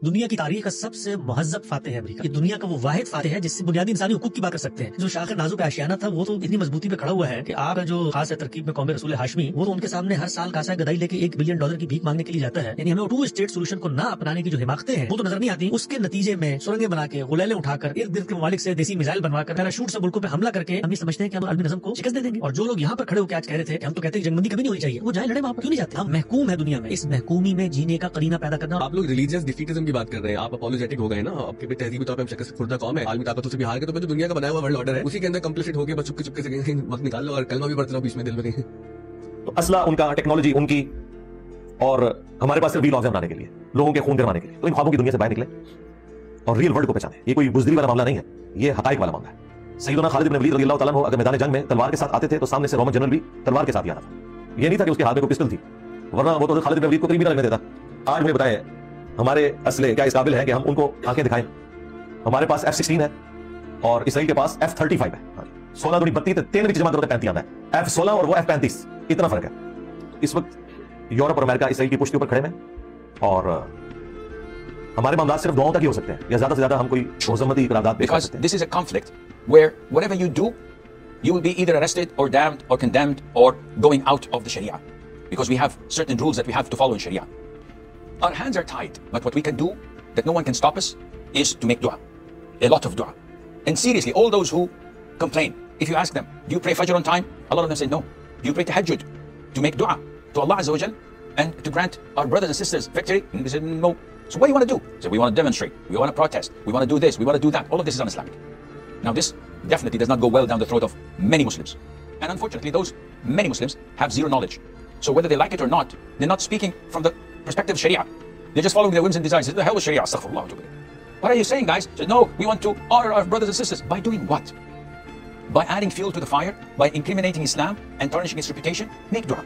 دنیا کی تاریخ کا سب سے مہذب فاتح ہے امریکہ. یہ دنیا کا وہ واحد فاتح ہے جس سے بنیادی انسانی حقوق کی بات کر سکتے ہیں. جو شاخ نازک آشیانہ تھا وہ تو اتنی مضبوطی پہ کھڑا ہوا ہے کہ آپ کا جو خاص ہے ترکیب میں قوم رسول ہاشمی، وہ تو ان کے سامنے ہر سال کاسا گدائی لے کے $1 بلین کی بھیک مانگنے کے لیے جاتا ہے. یعنی ہمیں 2 اسٹیٹ سولوشن کو نہ اپنانے کی جو حماقتیں ہیں وہ تو نظر نہیں آتی. اس کے نتیجے میں سرنگیں بنا کے، غلیلیں اٹھا کر، ارد گرد کے ممالک سے دیسی میزائل بنوا کر، پیراشوٹ سے ملکوں پہ حملہ کر کے ہم یہ سمجھتے ہیں کہ ہم عالمی نظم کو شکست دے دیں گے. اور جو لوگ یہاں پر کھڑے ہو کے آج کہہ رہے تھے کہ ہم تو کہتے ہیں جنگ بندی کبھی نہیں ہونی چاہیے، وہ جائیں لڑے، وہاں پر کیوں نہیں جاتے؟ ہم محکوم ہے دنیا میں، اس محکومی میں جینے کا قرینہ پیدا کرنا. آپ لوگ ریلیجیس ڈیفیٹزم کی بات کر رہے ہیں، آپ اپولوجیٹک ہو گئے نا، آپ کے تہذیبی طور پہ ہم شکست خوردہ قوم ہے، عالمی طاقتوں سے بھی ہار کے، تو جو دنیا کا بنایا ہوا ورلڈ آرڈر ہے اسی کے اندر کمپلیٹ ہو کے بس چپکے چپکے سے وقت نکال لو اور کلمہ بھی پڑھتے رہو بیچ میں دل میں کہیں. تو اسلحہ ان کا، ٹیکنالوجی ان کی، اور ہمارے پاس صرف ریل بنانے کے لیے، لوگوں کے خون گروانے کے لیے. تو ان خوابوں کی دنیا سے باہر نکلے اور ریل ورلڈ کو پہچانے. یہ کوئی بزدلی والا معاملہ نہیں ہے، یہ حقائق والا معاملہ ہے. سیدنا خالد بن ولید رضی اللہ تعالیٰ عنہ اگر میدان جنگ میں تلوار کے ساتھ آتے تھے تو سامنے سے رومن جنرل بھی تلوار کے ساتھ ہی آتا تھا. یہ نہیں تھا کہ اس کے ہاتھ میں کوئی پسٹل تھی، ورنہ وہ تو خالد بن ولید کو قریب بھی نہ لگنے دیتا. آج مجھے بتائیں ہمارے اسلحے کیا اس قابل ہیں کہ ہم ان کو آنکھیں دکھائیں؟ ہمارے پاس F-16 ہے اور اسرائیل کے پاس F-35 ہے. 16 دوری 32 3 بھی جمع کرو تو 35 آتا ہے. F-16 اور وہ F-35 اتنا فرق ہے. اس وقت یورپ اور امریکہ اسرائیل کی پشت کے اوپر کھڑے ہیں اور ہمارے معاملات صرف دعاؤں تک ہی ہو سکتے ہیں یا زیادہ سے زیادہ ہم کوئی مذمتی قرارداد پیش کر سکتے ہیں. This is a conflict where whatever you do, you will be either arrested or damned or condemned or going out of the Sharia, because we have certain rules that we have to follow in Sharia. Our hands are tied, but what we can do that no one can stop us is to make dua, a lot of dua. And seriously, all those who complain, if you ask them, do you pray Fajr on time? A lot of them say no. Do you pray Tahajjud? To make dua to Allah Azza wa Jal and to grant our brothers and sisters victory? And they say no. So what do you want to do? So we want to demonstrate, we want to protest, we want to do this, we want to do that. All of this is un-Islamic. Now this definitely does not go well down the throat of many Muslims. And unfortunately those many Muslims have zero knowledge. So whether they like it or not, they're not speaking from the perspective of Sharia. They're just following their whims and desires. What the hell is Sharia? Astaghfirullah. What are you saying, guys? So, no, we want to honor our brothers and sisters. By doing what? By adding fuel to the fire? By incriminating Islam and tarnishing its reputation? Make dua.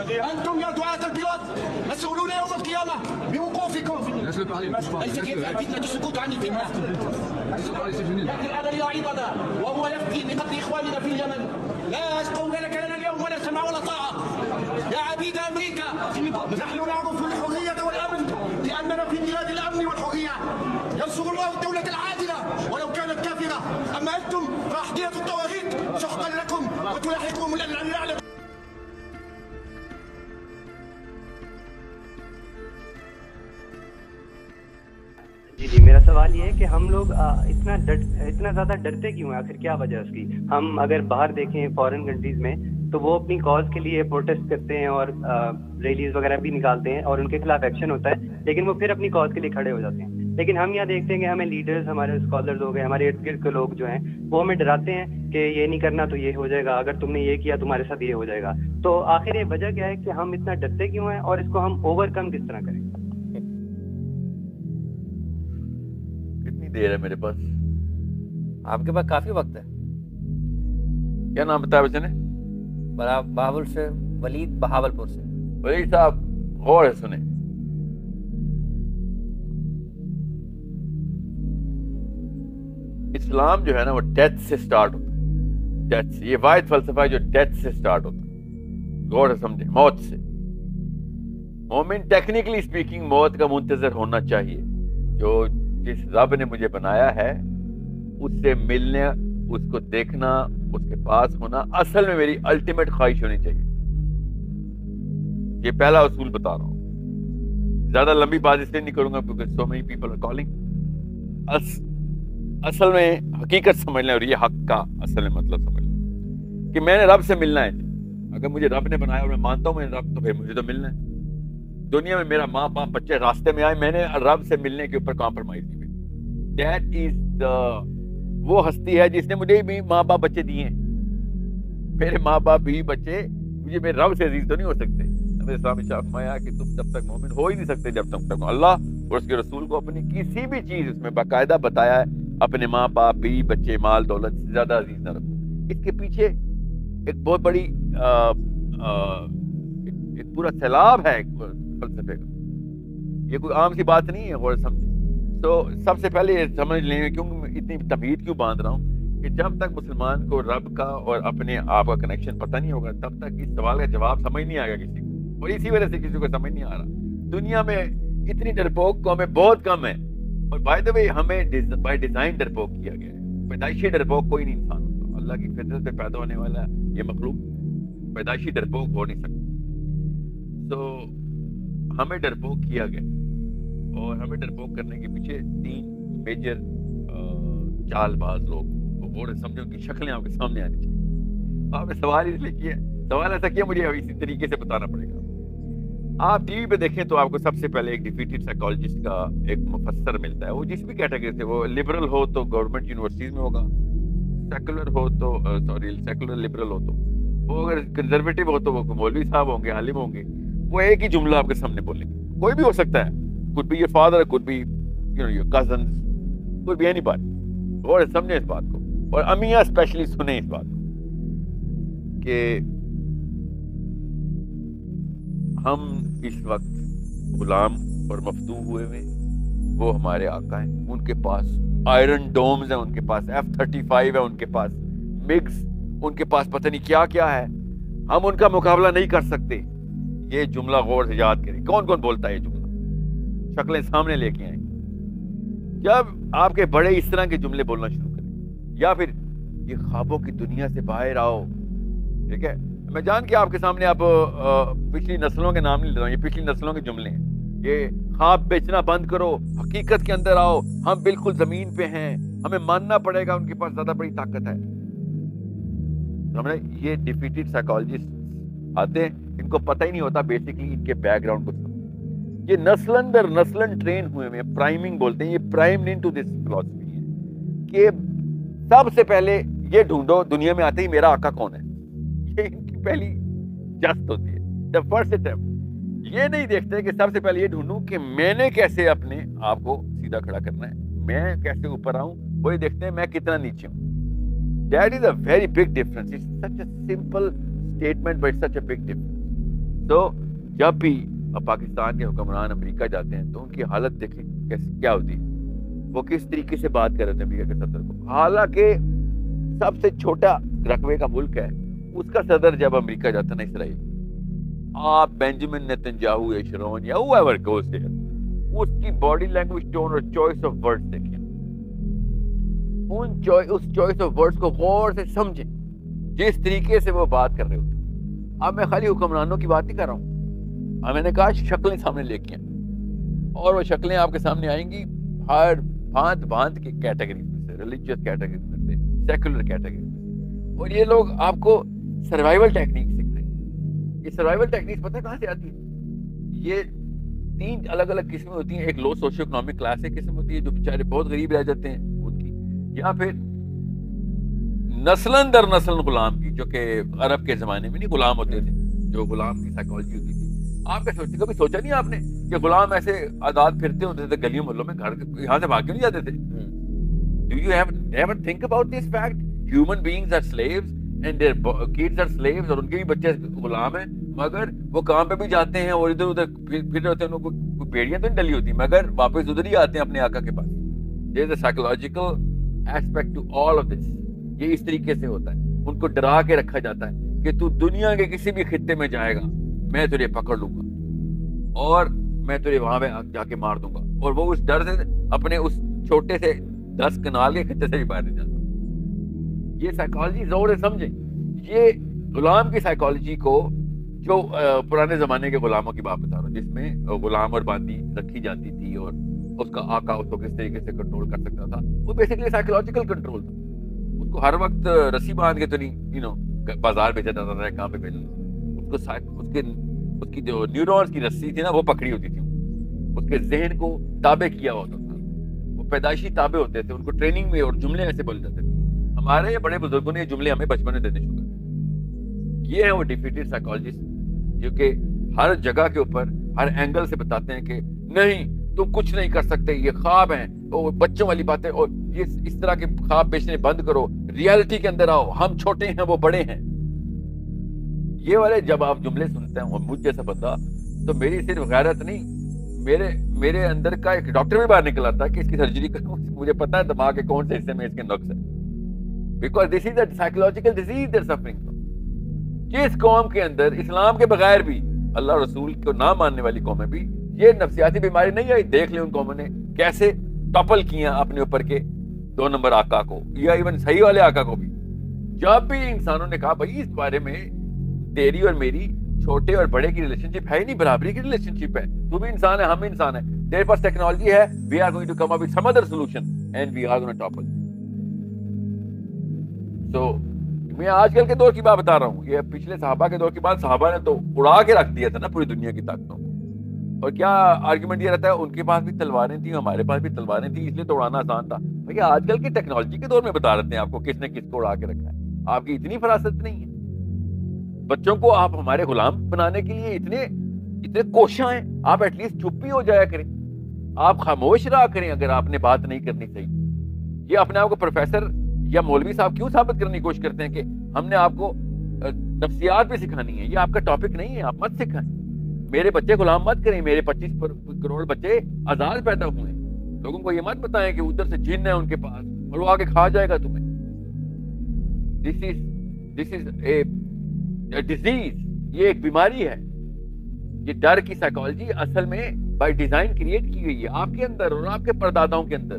أنتم يا دعاة البلاد مسؤولون يوم القيامة بوقوفكم. ليس كيف الفتنة السكوت عن الفتنة. لكن هذا يعيبنا وهو يفتي بقتل إخواننا في اليمن. لا يسقون لك لنا اليوم ولا سمع ولا طاعة. يا عبيد أمريكا نحن نعرف الحرية والأمن لأننا في بلاد الأمن والحرية. ينصر الله الدولة العادلة ولو كانت كافرة. أما أنتم فأحذية الطواغيت سحقا لكم وتلاحقكم اللعنة. جی میرا سوال یہ ہے کہ ہم لوگ اتنا زیادہ ڈرتے کیوں ہیں؟ آخر کیا وجہ ہے اس کی؟ ہم اگر باہر دیکھیں فارن کنٹریز میں تو وہ اپنی کاز کے لیے پروٹیسٹ کرتے ہیں اور ریلیز وغیرہ بھی نکالتے ہیں اور ان کے خلاف ایکشن ہوتا ہے، لیکن وہ پھر اپنی کاز کے لیے کھڑے ہو جاتے ہیں. لیکن ہم یہاں دیکھتے ہیں کہ ہمیں لیڈرز، ہمارے اسکالرز ہو گئے، ہمارے ارد گرد کے لوگ جو ہیں وہ ہمیں ڈراتے ہیں کہ یہ نہیں کرنا تو یہ ہو جائے گا، اگر تم نے یہ کیا تمہارے ساتھ یہ ہو جائے گا. تو آخر یہ وجہ کیا ہے کہ ہم اتنا ڈرتے کیوں ہیں اور اس کو ہم اوور کم کس طرح کریں؟ دیر ہے میرے پاس؟ آپ کے پاس کافی وقت ہے. کیا نام بتایا بچے نے؟ بہاول سے، ولید بہاول پور سے. ولید صاحب غور سے سنیں. اسلام جو ہے نا وہ ڈیتھ سے سٹارٹ ہوتا ہے. ڈیتھ سے، یہ واحد فلسفہ ہے جو ڈیتھ سے سٹارٹ ہوتا ہے. غور سے سمجھیں، موت سے. مومن ٹیکنیکلی اسپیکنگ موت کا منتظر ہونا چاہیے. جو جس رب نے مجھے بنایا ہے اس سے ملنے، اس کو دیکھنا، اس کے پاس ہونا اصل میں میری الٹیمیٹ خواہش ہونی چاہیے. یہ پہلا اصول بتا رہا ہوں. زیادہ لمبی بات اس لیے نہیں کروں گا کیونکہ so many people are calling. اصل میں حقیقت سمجھ لیں اور یہ حق کا اصل میں مطلب سمجھ لیں کہ میں نے رب سے ملنا ہے. اگر مجھے رب نے بنایا اور میں مانتا ہوں میں رب، تو پھر مجھے تو ملنا ہے. دنیا میں میرا ماں باپ بچے راستے میں آئے، میں نے رب سے ملنے کے اوپر کمپرومائز نہیں. دیٹ از دا وہ ہستی ہے جس نے مجھے بھی ماں باپ بچے دیے ہیں. میرے ماں باپ بھی بچے مجھے میرے رب سے عزیز تو نہیں ہو سکتے. نبی اسلام نے فرمایا کہ تم تب تک مومن ہو ہی نہیں سکتے جب تک اللہ اور اس کے رسول کو اپنی کسی بھی چیز اس میں باقاعدہ بتایا ہے اپنے ماں باپ بیوی بچے مال دولت سے زیادہ عزیز نہ رکھو. اس کے پیچھے ایک بہت بڑی ایک پورا سیلاب ہے فلسفے کا. یہ کوئی عام سی بات نہیں ہے. غور سمجھیں. تو سب سے پہلے یہ سمجھ لیں کیوں اتنی تمہید کیوں باندھ رہا ہوں کہ جب تک مسلمان کو رب کا اور اپنے آپ کا کنیکشن پتہ نہیں ہوگا تب تک اس سوال کا جواب سمجھ نہیں آئے گا کسی کو, اور اسی وجہ سے کسی کو سمجھ نہیں آ رہا. دنیا میں اتنی ڈرپوک قومیں بہت کم ہیں, اور بائی دا وے ہمیں بائی ڈیزائن ڈرپوک کیا گیا ہے. پیدائشی ڈرپوک کوئی نہیں انسان ہوتا. اللہ کی فطرت سے پیدا ہونے والا یہ مخلوق پیدائشی ڈرپوک ہو نہیں سکتا. تو ہمیں ڈرپوک کیا گیا, اور ہمیں ڈرپوک کرنے کے پیچھے 3 میجر چال باز لوگ اور سمجھو کی شکلیں آپ کے سامنے آنی چاہیے. آپ نے سوال اس لیے کیا, سوال ایسا کیا مجھے اسی طریقے سے بتانا پڑے گا. آپ ٹی وی پہ دیکھیں تو آپ کو سب سے پہلے ایک ڈیفیٹڈ سائیکالوجسٹ کا ایک مفسر ملتا ہے. وہ جس بھی کیٹیگری سے, وہ لبرل ہو تو گورنمنٹ یونیورسٹیز میں ہوگا, سیکولر ہو تو سیکولر لبرل ہو تو وہ, اگر کنزرویٹو ہو تو وہ مولوی صاحب ہوں گے, عالم ہوں گے. وہ ایک ہی جملہ آپ کے سامنے بولیں گے. کوئی بھی ہو سکتا ہے, could be your father, could be your cousins, could be anybody. اور سمجھیں اس بات کو, اور امیاں اسپیشلی سنیں اس بات کو کہ ہم اس وقت غلام اور مفتوح ہوئے ہوئے, وہ ہمارے آقا ہیں. ان کے پاس آئرن ڈومز ہیں, ان کے پاس F-35 ہے, ان کے پاس مگز, ان کے پاس پتہ نہیں کیا کیا ہے. ہم ان کا مقابلہ نہیں کر سکتے. یہ جملہ غور سے یاد کریں. کون کون بولتا ہے یہ جملہ؟ شکلیں سامنے لے کے آئیں. جب آپ کے بڑے اس طرح کے جملے بولنا شروع کریں, یا پھر یہ خوابوں کی دنیا سے باہر آؤ, ٹھیک ہے, میں جان کے آپ کے سامنے آپ پچھلی نسلوں کے نام نہیں لے رہا ہوں, یہ پچھلی نسلوں کے جملے ہیں. یہ خواب بیچنا بند کرو, حقیقت کے اندر آؤ, ہم بالکل زمین پہ ہیں, ہمیں ماننا پڑے گا ان کے پاس زیادہ بڑی طاقت ہے. یہ ڈیفیٹڈ سائیکالوجسٹ آتے ہیں, ان کو پتہ ہی نہیں ہوتا بیسیکلی ان کے بیک گراؤنڈ کو. یہ نسلن در نسلن ٹرین ہوئے ہیں, پرائمنگ بولتے ہیں. یہ پرائمڈ انٹو دس فلسفی ہے کہ سب سے پہلے یہ ڈھونڈو دنیا میں آتے ہی میرا آقا کون ہے. یہ ان کی پہلی جست ہوتی ہے, the first attempt. یہ نہیں دیکھتے کہ سب سے پہلے یہ ڈھونڈوں کہ میں نے کیسے اپنے آپ کو سیدھا کھڑا کرنا ہے, میں کیسے اوپر آؤں. وہی دیکھتے ہیں میں کتنا نیچے ہوں. That is a very big difference. It's such a simple statement, but it's such a big difference. So جب بھی پاکستان کے حکمران امریکہ جاتے ہیں تو ان کی حالت دیکھیں کیا ہوتی ہے. وہ کس طریقے سے بات کر رہے تھے امریکہ کے صدر کو, حالانکہ سب سے چھوٹا رقبے کا ملک ہے. اس کا صدر جب امریکہ جاتا ہے نا اسرائیل, آپ بینجامن نیتنیاہو یا شرون یا whoever goes there, اس کی باڈی لینگویج, ٹون اور چوائس آف ورڈز دیکھیں. اس چوائس آف ورڈز کو غور سے سمجھیں جس طریقے سے وہ بات کر رہے ہوتے ہیں. اب میں خالی حکمرانوں کی بات نہیں کر رہا ہوں, میں نے کہا شکلیں سامنے لے کے آئیں, اور وہ شکلیں آپ کے سامنے آئیں گی ہر بھانت بھانت کی کیٹیگریز میں سے, ریلیجیس کیٹیگریز میں سے, سیکولر کیٹیگریز میں سے. اور یہ لوگ آپ کو سروائیول ٹیکنیک سکھ رہے ہیں. یہ سروائیول ٹیکنیک پتہ کہاں سے آتی ہے؟ یہ 3 الگ الگ قسمیں ہوتی ہیں. ایک لو سوشیو اکنامک کلاس ایک قسم ہوتی ہے جو بیچارے بہت غریب رہ جاتے ہیں ان کی, یا پھر نسلن در نسل غلام کی, جو کہ عرب کے زمانے میں نہیں غلام ہوتے تھے, جو غلام کی سائیکالوجی ہوتی تھی. آپ کا کبھی سوچا نہیں آپ نے کہ غلام ایسے آزاد پھرتے ہوتے تھے گلیوں محلوں میں, گھر یہاں سے بھاگ کے نہیں جاتے تھے؟ Do you ever think about this fact? Human beings are slaves and their kids are slaves, اور ان کے بھی بچے غلام ہیں, مگر وہ کام پہ بھی جاتے ہیں اور ادھر ادھر پھر ہوتے ہیں. ان کو کوئی بیڑیاں تو نہیں ڈلی ہوتی, مگر واپس ادھر ہی آتے ہیں اپنے آقا کے پاس. There is a psychological aspect to all of this. یہ اس طریقے سے ہوتا ہے. ان کو ڈرا کے رکھا جاتا ہے کہ تو دنیا کے کسی بھی خطے میں جائے گا, میں تجھے پکڑ لوں گا اور میں تجھے وہاں پہ جا کے مار دوں گا. اور وہ اس ڈر سے اپنے اس چھوٹے سے 10 کنال کے خطے سے بھی باہر نہیں جاتا. یہ سائیکالوجی زور سے سمجھیں. یہ غلام کی سائیکالوجی کو, جو پرانے زمانے کے غلاموں کی بات بتا رہا ہوں, جس میں غلام اور باندی رکھی جاتی تھی اور اس کا آقا اس کو کس طریقے سے کنٹرول کر سکتا تھا, وہ بیسیکلی سائیکولوجیکل کنٹرول تھا. اس کو ہر وقت رسی باندھ کے تو نہیں بازار بھیجا جاتا تھا, کہاں پہ بھیجا جاتا تھا. اس کی جو نیورونز کی رسی تھی نا, وہ پکڑی ہوتی تھی, اس کے ذہن کو تابع کیا ہوتا تھا. وہ پیدائشی تابع ہوتے تھے, ان کو ٹریننگ میں اور جملے ایسے بولے جاتے تھے. ہمارے بڑے بزرگوں نے یہ جملے ہمیں بچپن میں دینے شروع کر دیے. یہ ہیں وہ ڈیفیٹڈ سائیکالوجسٹ جو کہ ہر جگہ کے اوپر ہر اینگل سے بتاتے ہیں کہ نہیں تم کچھ نہیں کر سکتے، یہ خواب ہیں، اور بچوں والی باتیں، اور یہ اس طرح کے خواب بیچنے بند کرو، ریالٹی کے اندر آؤ، ہم چھوٹے ہیں وہ بڑے ہیں. یہ والے جب آپ جملے سنتے ہیں اور مجھ جیسا بندہ، تو میری صرف غیرت نہیں، میرے اندر کا ایک ڈاکٹر بھی باہر نکل آتا ہے کہ اس کی سرجری کروں. مجھے پتا ہے دماغ کے کون سے حصے میں اس کے نقص ہے. Because this is a psychological disease they are suffering from. جس قوم کے اندر اسلام کے بغیر بھی اللہ رسول کو نہ ماننے والی قومیں بھی یہ نفسیاتی بیماری نہیں آئی، دیکھ لیں ان قوموں نے کیسے ٹپل کیا اپنے اوپر کے 2 نمبر آقا کو، یا ایون صحیح والے آقا کو بھی. جب بھی انسانوں نے کہا بھائی اس بارے میں تیری اور میری چھوٹے اور بڑے کی ریلیشن شپ ہے ہی نہیں، برابری کی ریلیشن شپ ہے، تو بھی انسان ہے ہم بھی انسان ہیں، تیرے پاس ٹیکنالوجی ہے، we are going to come up with some other solution and we are gonna topple. تو میں آج کل کے دور کی بات بتا رہا ہوں، یہ پچھلے صحابہ کے دور کی بات، صحابہ نے تو اڑا کے رکھ دیا تھا نا پوری دنیا کی طاقتوں کو. اور کیا آرگومنٹ یہ رہتا ہے ان کے پاس بھی تلواریں تھیں، ہمارے پاس بھی تلواریں تھیں، اس لیے تو اڑانا آسان تھا. بھیا آج کل کی ٹیکنالوجی کے دور میں بتا رہتے ہیں آپ کو کس نے کس کو اڑا کے رکھا ہے. آپ کی اتنی فراست نہیں ہے. بچوں کو آپ ہمارے غلام بنانے کے لیے اتنے کوشاں ہیں. آپ ایٹ لیسٹ چپ ہی ہو جایا کریں، آپ خاموش رہا کریں اگر آپ نے بات نہیں کرنی صحیح. یہ اپنے آپ کو پروفیسر یا مولوی صاحب کیوں ثابت کرنے کی کوشش کرتے ہیں کہ ہم نے آپ کو نفسیات بھی سکھانی ہے؟ یہ آپ کا ٹاپک نہیں ہے، آپ مت سکھائیں. میرے بچے غلام مت کریں. میرے 25 کروڑ بچے آزاد پیدا ہوئے ہیں. لوگوں کو یہ مت بتائیں کہ ادھر سے جن ہے ان کے پاس اور وہ آگے کھا جائے گا تمہیں. دس از اے ڈیزیز. یہ ایک بیماری ہے. یہ ڈر کی سائیکالوجی اصل میں بائی ڈیزائن کریٹ کی گئی ہے آپ کے اندر اور آپ کے پرداداؤں کے اندر.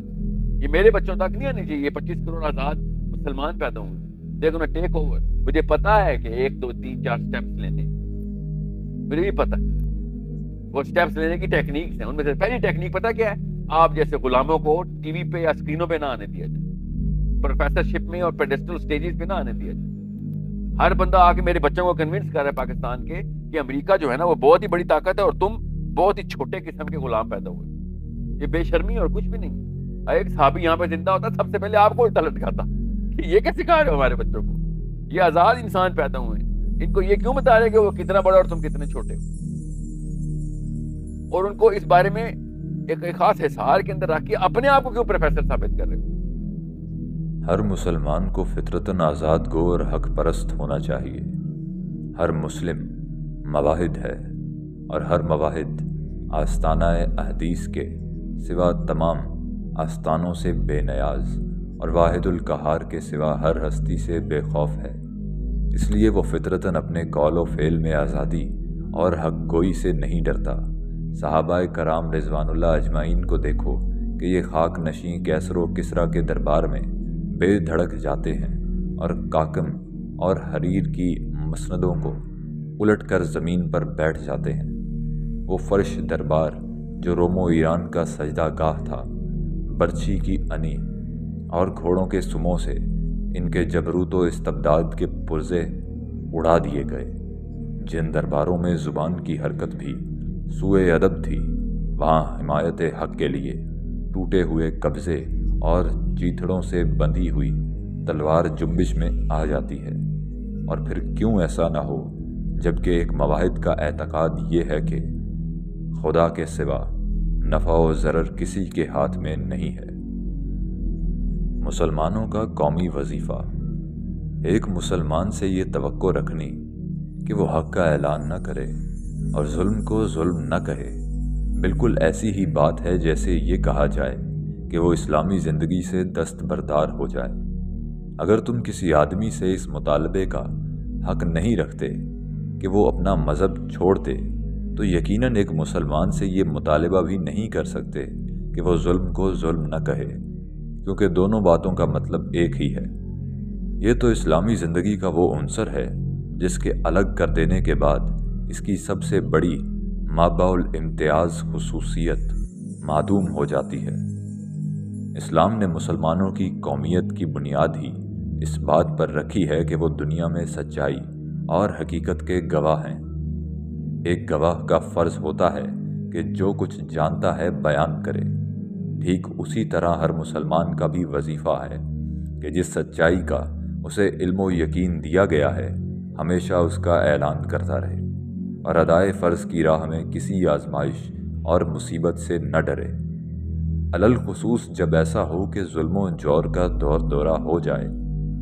یہ میرے بچوں تک نہیں آنی چاہیے. 25 کروڑ آزاد مسلمان پیدا ہوں گے، دیکھو نا ٹیک اوور. مجھے پتا ہے کہ 1 2 3 4 سٹیپس لینے، مجھے بھی پتا ہے وہ سٹیپس لینے کی ٹیکنیکس ہیں. ان میں سے پہلی ٹیکنیک پتا کیا ہے؟ آپ جیسے غلاموں کو ٹی وی پہ یا اسکرینوں پہ نہ آنے دیا جائے، پروفیسر شپ میں اور پیڈسٹل سٹیجز پہ نہ آنے دیا جائے. ہر بندہ آ کے میرے بچوں کو کنونس کر رہا ہے پاکستان کے کہ امریکہ جو ہے نا وہ بہت ہی بڑی طاقت ہے اور تم بہت ہی چھوٹے قسم کے غلام پیدا ہوئے. یہ بے شرمی اور کچھ بھی نہیں. ایک صحابی یہاں پہ زندہ ہوتا سب سے پہلے آپ کو الٹا لٹکاتا کہ یہ کیا سکھا رہے ہو ہمارے بچوں کو؟ یہ آزاد انسان پیدا ہوئے ہیں، ان کو یہ کیوں بتا رہے کہ وہ کتنا بڑا اور تم کتنے چھوٹے ہو؟ اور ان کو اس بارے میں ایک خاص حصار کے اندر رکھ کے اپنے آپ کو کیوں پروفیسر ثابت کر رہے ہو؟ ہر مسلمان کو فطرتاً آزاد گو اور حق پرست ہونا چاہیے. ہر مسلم مواحد ہے اور ہر مواحد آستانہ احادیث کے سوا تمام آستانوں سے بے نیاز اور واحد القہار کے سوا ہر ہستی سے بے خوف ہے. اس لیے وہ فطرتاً اپنے قول و فعل میں آزادی اور حق گوئی سے نہیں ڈرتا. صحابہ کرام رضوان اللہ اجمعین کو دیکھو کہ یہ خاک نشیں کیسر و کسریٰ کے دربار میں بے دھڑک جاتے ہیں اور کاکم اور حریر کی مسندوں کو الٹ کر زمین پر بیٹھ جاتے ہیں. وہ فرش دربار جو روم و ایران کا سجدہ گاہ تھا، برچھی کی انی اور گھوڑوں کے سموں سے ان کے جبروت و استبداد کے پرزے اڑا دیے گئے. جن درباروں میں زبان کی حرکت بھی سوئے ادب تھی، وہاں حمایت حق کے لیے ٹوٹے ہوئے قبضے اور چیتھڑوں سے بندھی ہوئی تلوار جنبش میں آ جاتی ہے. اور پھر کیوں ایسا نہ ہو جبکہ ایک مواحد کا اعتقاد یہ ہے کہ خدا کے سوا نفع و ضرر کسی کے ہاتھ میں نہیں ہے. مسلمانوں کا قومی وظیفہ. ایک مسلمان سے یہ توقع رکھنی کہ وہ حق کا اعلان نہ کرے اور ظلم کو ظلم نہ کہے، بالکل ایسی ہی بات ہے جیسے یہ کہا جائے کہ وہ اسلامی زندگی سے دستبردار ہو جائے. اگر تم کسی آدمی سے اس مطالبے کا حق نہیں رکھتے کہ وہ اپنا مذہب چھوڑ دے تو یقیناً ایک مسلمان سے یہ مطالبہ بھی نہیں کر سکتے کہ وہ ظلم کو ظلم نہ کہے، کیونکہ دونوں باتوں کا مطلب ایک ہی ہے. یہ تو اسلامی زندگی کا وہ عنصر ہے جس کے الگ کر دینے کے بعد اس کی سب سے بڑی مابع الامتیاز خصوصیت معدوم ہو جاتی ہے. اسلام نے مسلمانوں کی قومیت کی بنیاد ہی اس بات پر رکھی ہے کہ وہ دنیا میں سچائی اور حقیقت کے گواہ ہیں. ایک گواہ کا فرض ہوتا ہے کہ جو کچھ جانتا ہے بیان کرے. ٹھیک اسی طرح ہر مسلمان کا بھی وظیفہ ہے کہ جس سچائی کا اسے علم و یقین دیا گیا ہے ہمیشہ اس کا اعلان کرتا رہے اور ادائے فرض کی راہ میں کسی آزمائش اور مصیبت سے نہ ڈرے، علالخصوص جب ایسا ہو کہ ظلم و جور کا دور دورہ ہو جائے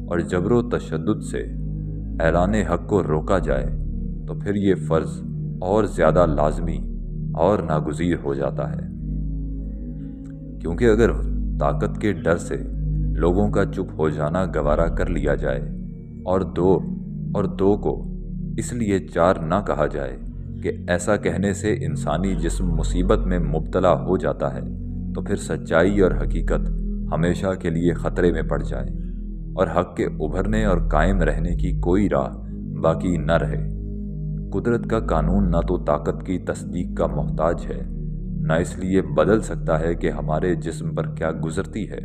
اور جبر و تشدد سے اعلان حق کو روکا جائے، تو پھر یہ فرض اور زیادہ لازمی اور ناگزیر ہو جاتا ہے، کیونکہ اگر طاقت کے ڈر سے لوگوں کا چپ ہو جانا گوارا کر لیا جائے اور دو کو اس لیے چار نہ کہا جائے کہ ایسا کہنے سے انسانی جسم مصیبت میں مبتلا ہو جاتا ہے، تو پھر سچائی اور حقیقت ہمیشہ کے لیے خطرے میں پڑ جائے اور حق کے ابھرنے اور قائم رہنے کی کوئی راہ باقی نہ رہے۔ قدرت کا قانون نہ تو طاقت کی تصدیق کا محتاج ہے، نہ اس لیے بدل سکتا ہے کہ ہمارے جسم پر کیا گزرتی ہے،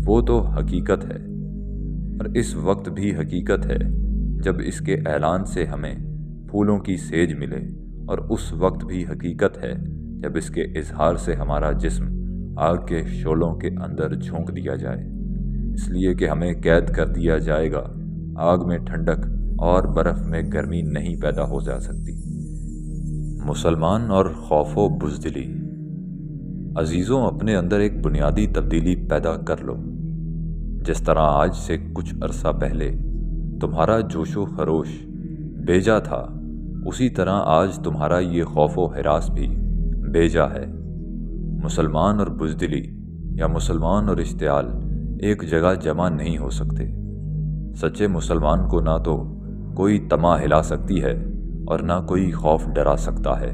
وہ تو حقیقت ہے، اور اس وقت بھی حقیقت ہے جب اس کے اعلان سے ہمیں پھولوں کی سیج ملے، اور اس وقت بھی حقیقت ہے جب اس کے اظہار سے ہمارا جسم آگ کے شعلوں کے اندر جھونک دیا جائے، اس لیے کہ ہمیں قید کر دیا جائے گا۔ آگ میں ٹھنڈک اور برف میں گرمی نہیں پیدا ہو جا سکتی۔ مسلمان اور خوف و بزدلی۔ عزیزوں، اپنے اندر ایک بنیادی تبدیلی پیدا کر لو۔ جس طرح آج سے کچھ عرصہ پہلے تمہارا جوش و خروش بیجا تھا، اسی طرح آج تمہارا یہ خوف و ہراس بھی بیجا ہے۔ مسلمان اور بزدلی یا مسلمان اور اشتعال ایک جگہ جمع نہیں ہو سکتے۔ سچے مسلمان کو نہ تو کوئی طمع ہلا سکتی ہے اور نہ کوئی خوف ڈرا سکتا ہے۔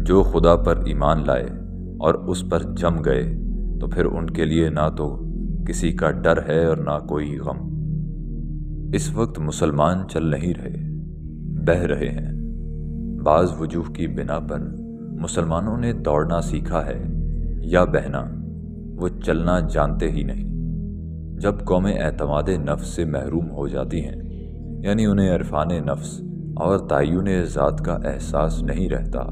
جو خدا پر ایمان لائے اور اس پر جم گئے تو پھر ان کے لیے نہ تو کسی کا ڈر ہے اور نہ کوئی غم۔ اس وقت مسلمان چل نہیں رہے، بہہ رہے ہیں۔ بعض وجوہ کی بنا پر مسلمانوں نے دوڑنا سیکھا ہے یا بہنا، وہ چلنا جانتے ہی نہیں۔ جب قومیں اعتماد نفس سے محروم ہو جاتی ہیں، یعنی انہیں عرفان نفس اور تعین ذات کا احساس نہیں رہتا،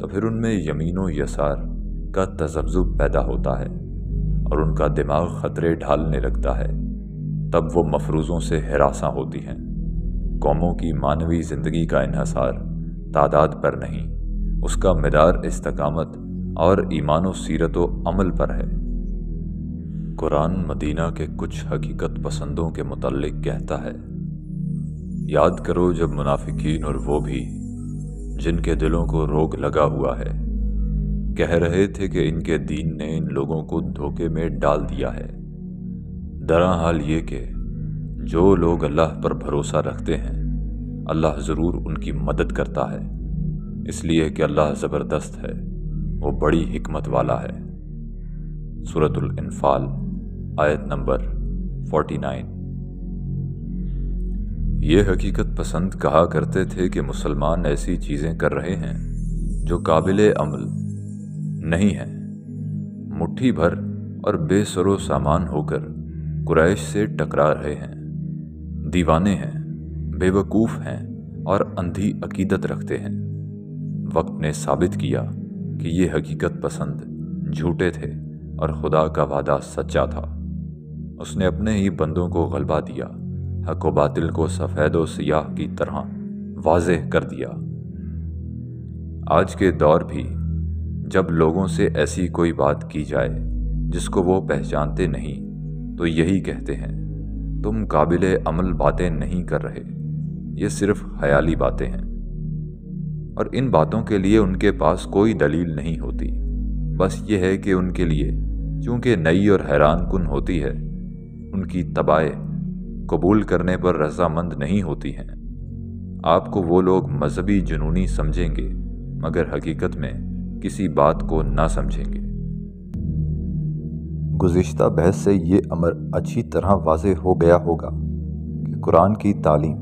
تو پھر ان میں یمین و یسار کا تذبذب پیدا ہوتا ہے اور ان کا دماغ خطرے ڈھالنے لگتا ہے۔ تب وہ مفروضوں سے ہراساں ہوتی ہیں۔ قوموں کی معنوی زندگی کا انحصار تعداد پر نہیں، اس کا مدار استقامت اور ایمان و سیرت و عمل پر ہے۔ قرآن مدینہ کے کچھ حقیقت پسندوں کے متعلق کہتا ہے، یاد کرو جب منافقین اور وہ بھی جن کے دلوں کو روگ لگا ہوا ہے کہہ رہے تھے کہ ان کے دین نے ان لوگوں کو دھوکے میں ڈال دیا ہے۔ درا حال یہ کہ جو لوگ اللہ پر بھروسہ رکھتے ہیں اللہ ضرور ان کی مدد کرتا ہے، اس لیے کہ اللہ زبردست ہے، وہ بڑی حکمت والا ہے۔ سورۃ الانفال آیت نمبر 49۔ یہ حقیقت پسند کہا کرتے تھے کہ مسلمان ایسی چیزیں کر رہے ہیں جو قابل عمل نہیں ہیں، مٹھی بھر اور بے سر و سامان ہو کر قریش سے ٹکرا رہے ہیں، دیوانے ہیں، بے وقوف ہیں اور اندھی عقیدت رکھتے ہیں۔ وقت نے ثابت کیا کہ یہ حقیقت پسند جھوٹے تھے اور خدا کا وعدہ سچا تھا۔ اس نے اپنے ہی بندوں کو غلبہ دیا، حق و باطل کو سفید و سیاہ کی طرح واضح کر دیا۔ آج کے دور بھی جب لوگوں سے ایسی کوئی بات کی جائے جس کو وہ پہچانتے نہیں تو یہی کہتے ہیں، تم قابل عمل باتیں نہیں کر رہے، یہ صرف خیالی باتیں ہیں۔ اور ان باتوں کے لیے ان کے پاس کوئی دلیل نہیں ہوتی، بس یہ ہے کہ ان کے لیے چونکہ نئی اور حیران کن ہوتی ہے، ان کی تباہ قبول کرنے پر رضامند نہیں ہوتی ہیں۔ آپ کو وہ لوگ مذہبی جنونی سمجھیں گے مگر حقیقت میں کسی بات کو نہ سمجھیں گے۔ گزشتہ بحث سے یہ امر اچھی طرح واضح ہو گیا ہوگا کہ قرآن کی تعلیم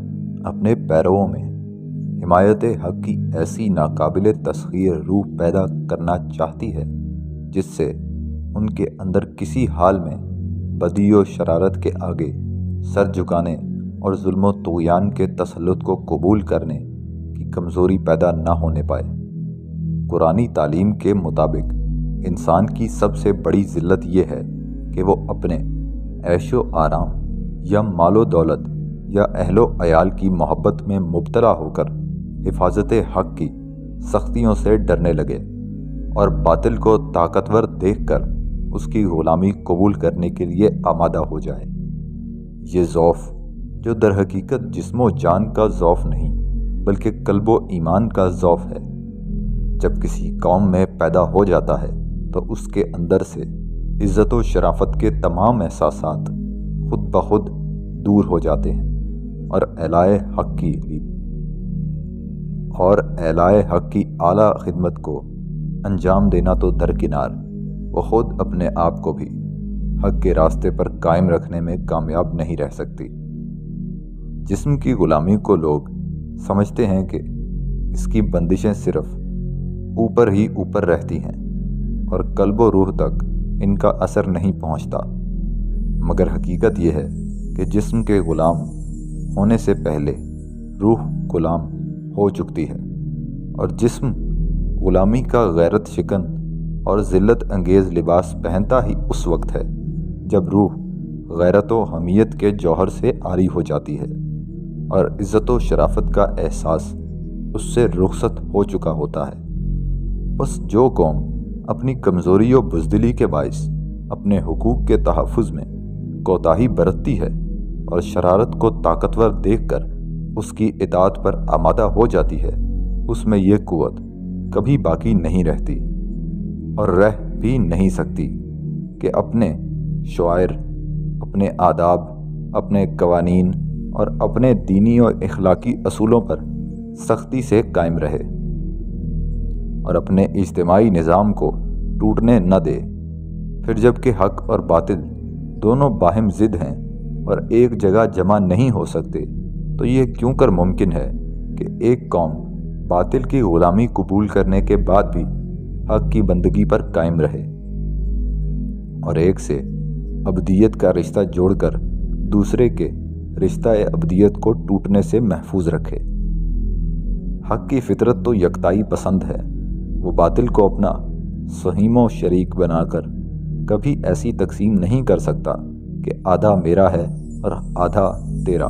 اپنے پیرووں میں حمایت حق کی ایسی ناقابل تسخیر روح پیدا کرنا چاہتی ہے جس سے ان کے اندر کسی حال میں بدی و شرارت کے آگے سر جھکانے اور ظلم و طغیان کے تسلط کو قبول کرنے کی کمزوری پیدا نہ ہونے پائے۔ قرآنی تعلیم کے مطابق انسان کی سب سے بڑی ذلت یہ ہے کہ وہ اپنے عیش و آرام یا مال و دولت یا اہل و عیال کی محبت میں مبتلا ہو کر حفاظت حق کی سختیوں سے ڈرنے لگے اور باطل کو طاقتور دیکھ کر اس کی غلامی قبول کرنے کے لیے آمادہ ہو جائے۔ یہ ضعف جو در حقیقت جسم و جان کا ضعف نہیں بلکہ قلب و ایمان کا ضعف ہے، جب کسی قوم میں پیدا ہو جاتا ہے تو اس کے اندر سے عزت و شرافت کے تمام احساسات خود بخود دور ہو جاتے ہیں اور اعلائے حق کی اعلیٰ خدمت کو انجام دینا تو درکنار، وہ خود اپنے آپ کو بھی حق کے راستے پر قائم رکھنے میں کامیاب نہیں رہ سکتی۔ جسم کی غلامی کو لوگ سمجھتے ہیں کہ اس کی بندشیں صرف اوپر ہی اوپر رہتی ہیں اور قلب و روح تک ان کا اثر نہیں پہنچتا، مگر حقیقت یہ ہے کہ جسم کے غلام ہونے سے پہلے روح غلام ہو چکتی ہے، اور جسم غلامی کا غیرت شکن اور ذلت انگیز لباس پہنتا ہی اس وقت ہے جب روح غیرت و حمیت کے جوہر سے عاری ہو جاتی ہے اور عزت و شرافت کا احساس اس سے رخصت ہو چکا ہوتا ہے۔ بس جو قوم اپنی کمزوری و بزدلی کے باعث اپنے حقوق کے تحفظ میں کوتاہی برتتی ہے اور شرارت کو طاقتور دیکھ کر اس کی اطاعت پر آمادہ ہو جاتی ہے، اس میں یہ قوت کبھی باقی نہیں رہتی اور رہ بھی نہیں سکتی کہ اپنے شعائر، اپنے آداب، اپنے قوانین اور اپنے دینی و اخلاقی اصولوں پر سختی سے قائم رہے اور اپنے اجتماعی نظام کو ٹوٹنے نہ دے۔ پھر جب کہ حق اور باطل دونوں باہم ضد ہیں اور ایک جگہ جمع نہیں ہو سکتے، تو یہ کیوں کر ممکن ہے کہ ایک قوم باطل کی غلامی قبول کرنے کے بعد بھی حق کی بندگی پر قائم رہے اور ایک سے ابدیت کا رشتہ جوڑ کر دوسرے کے رشتہ ابدیت کو ٹوٹنے سے محفوظ رکھے۔ حق کی فطرت تو یکتائی پسند ہے، وہ باطل کو اپنا سہیم و شریک بنا کر کبھی ایسی تقسیم نہیں کر سکتا کہ آدھا میرا ہے اور آدھا تیرا۔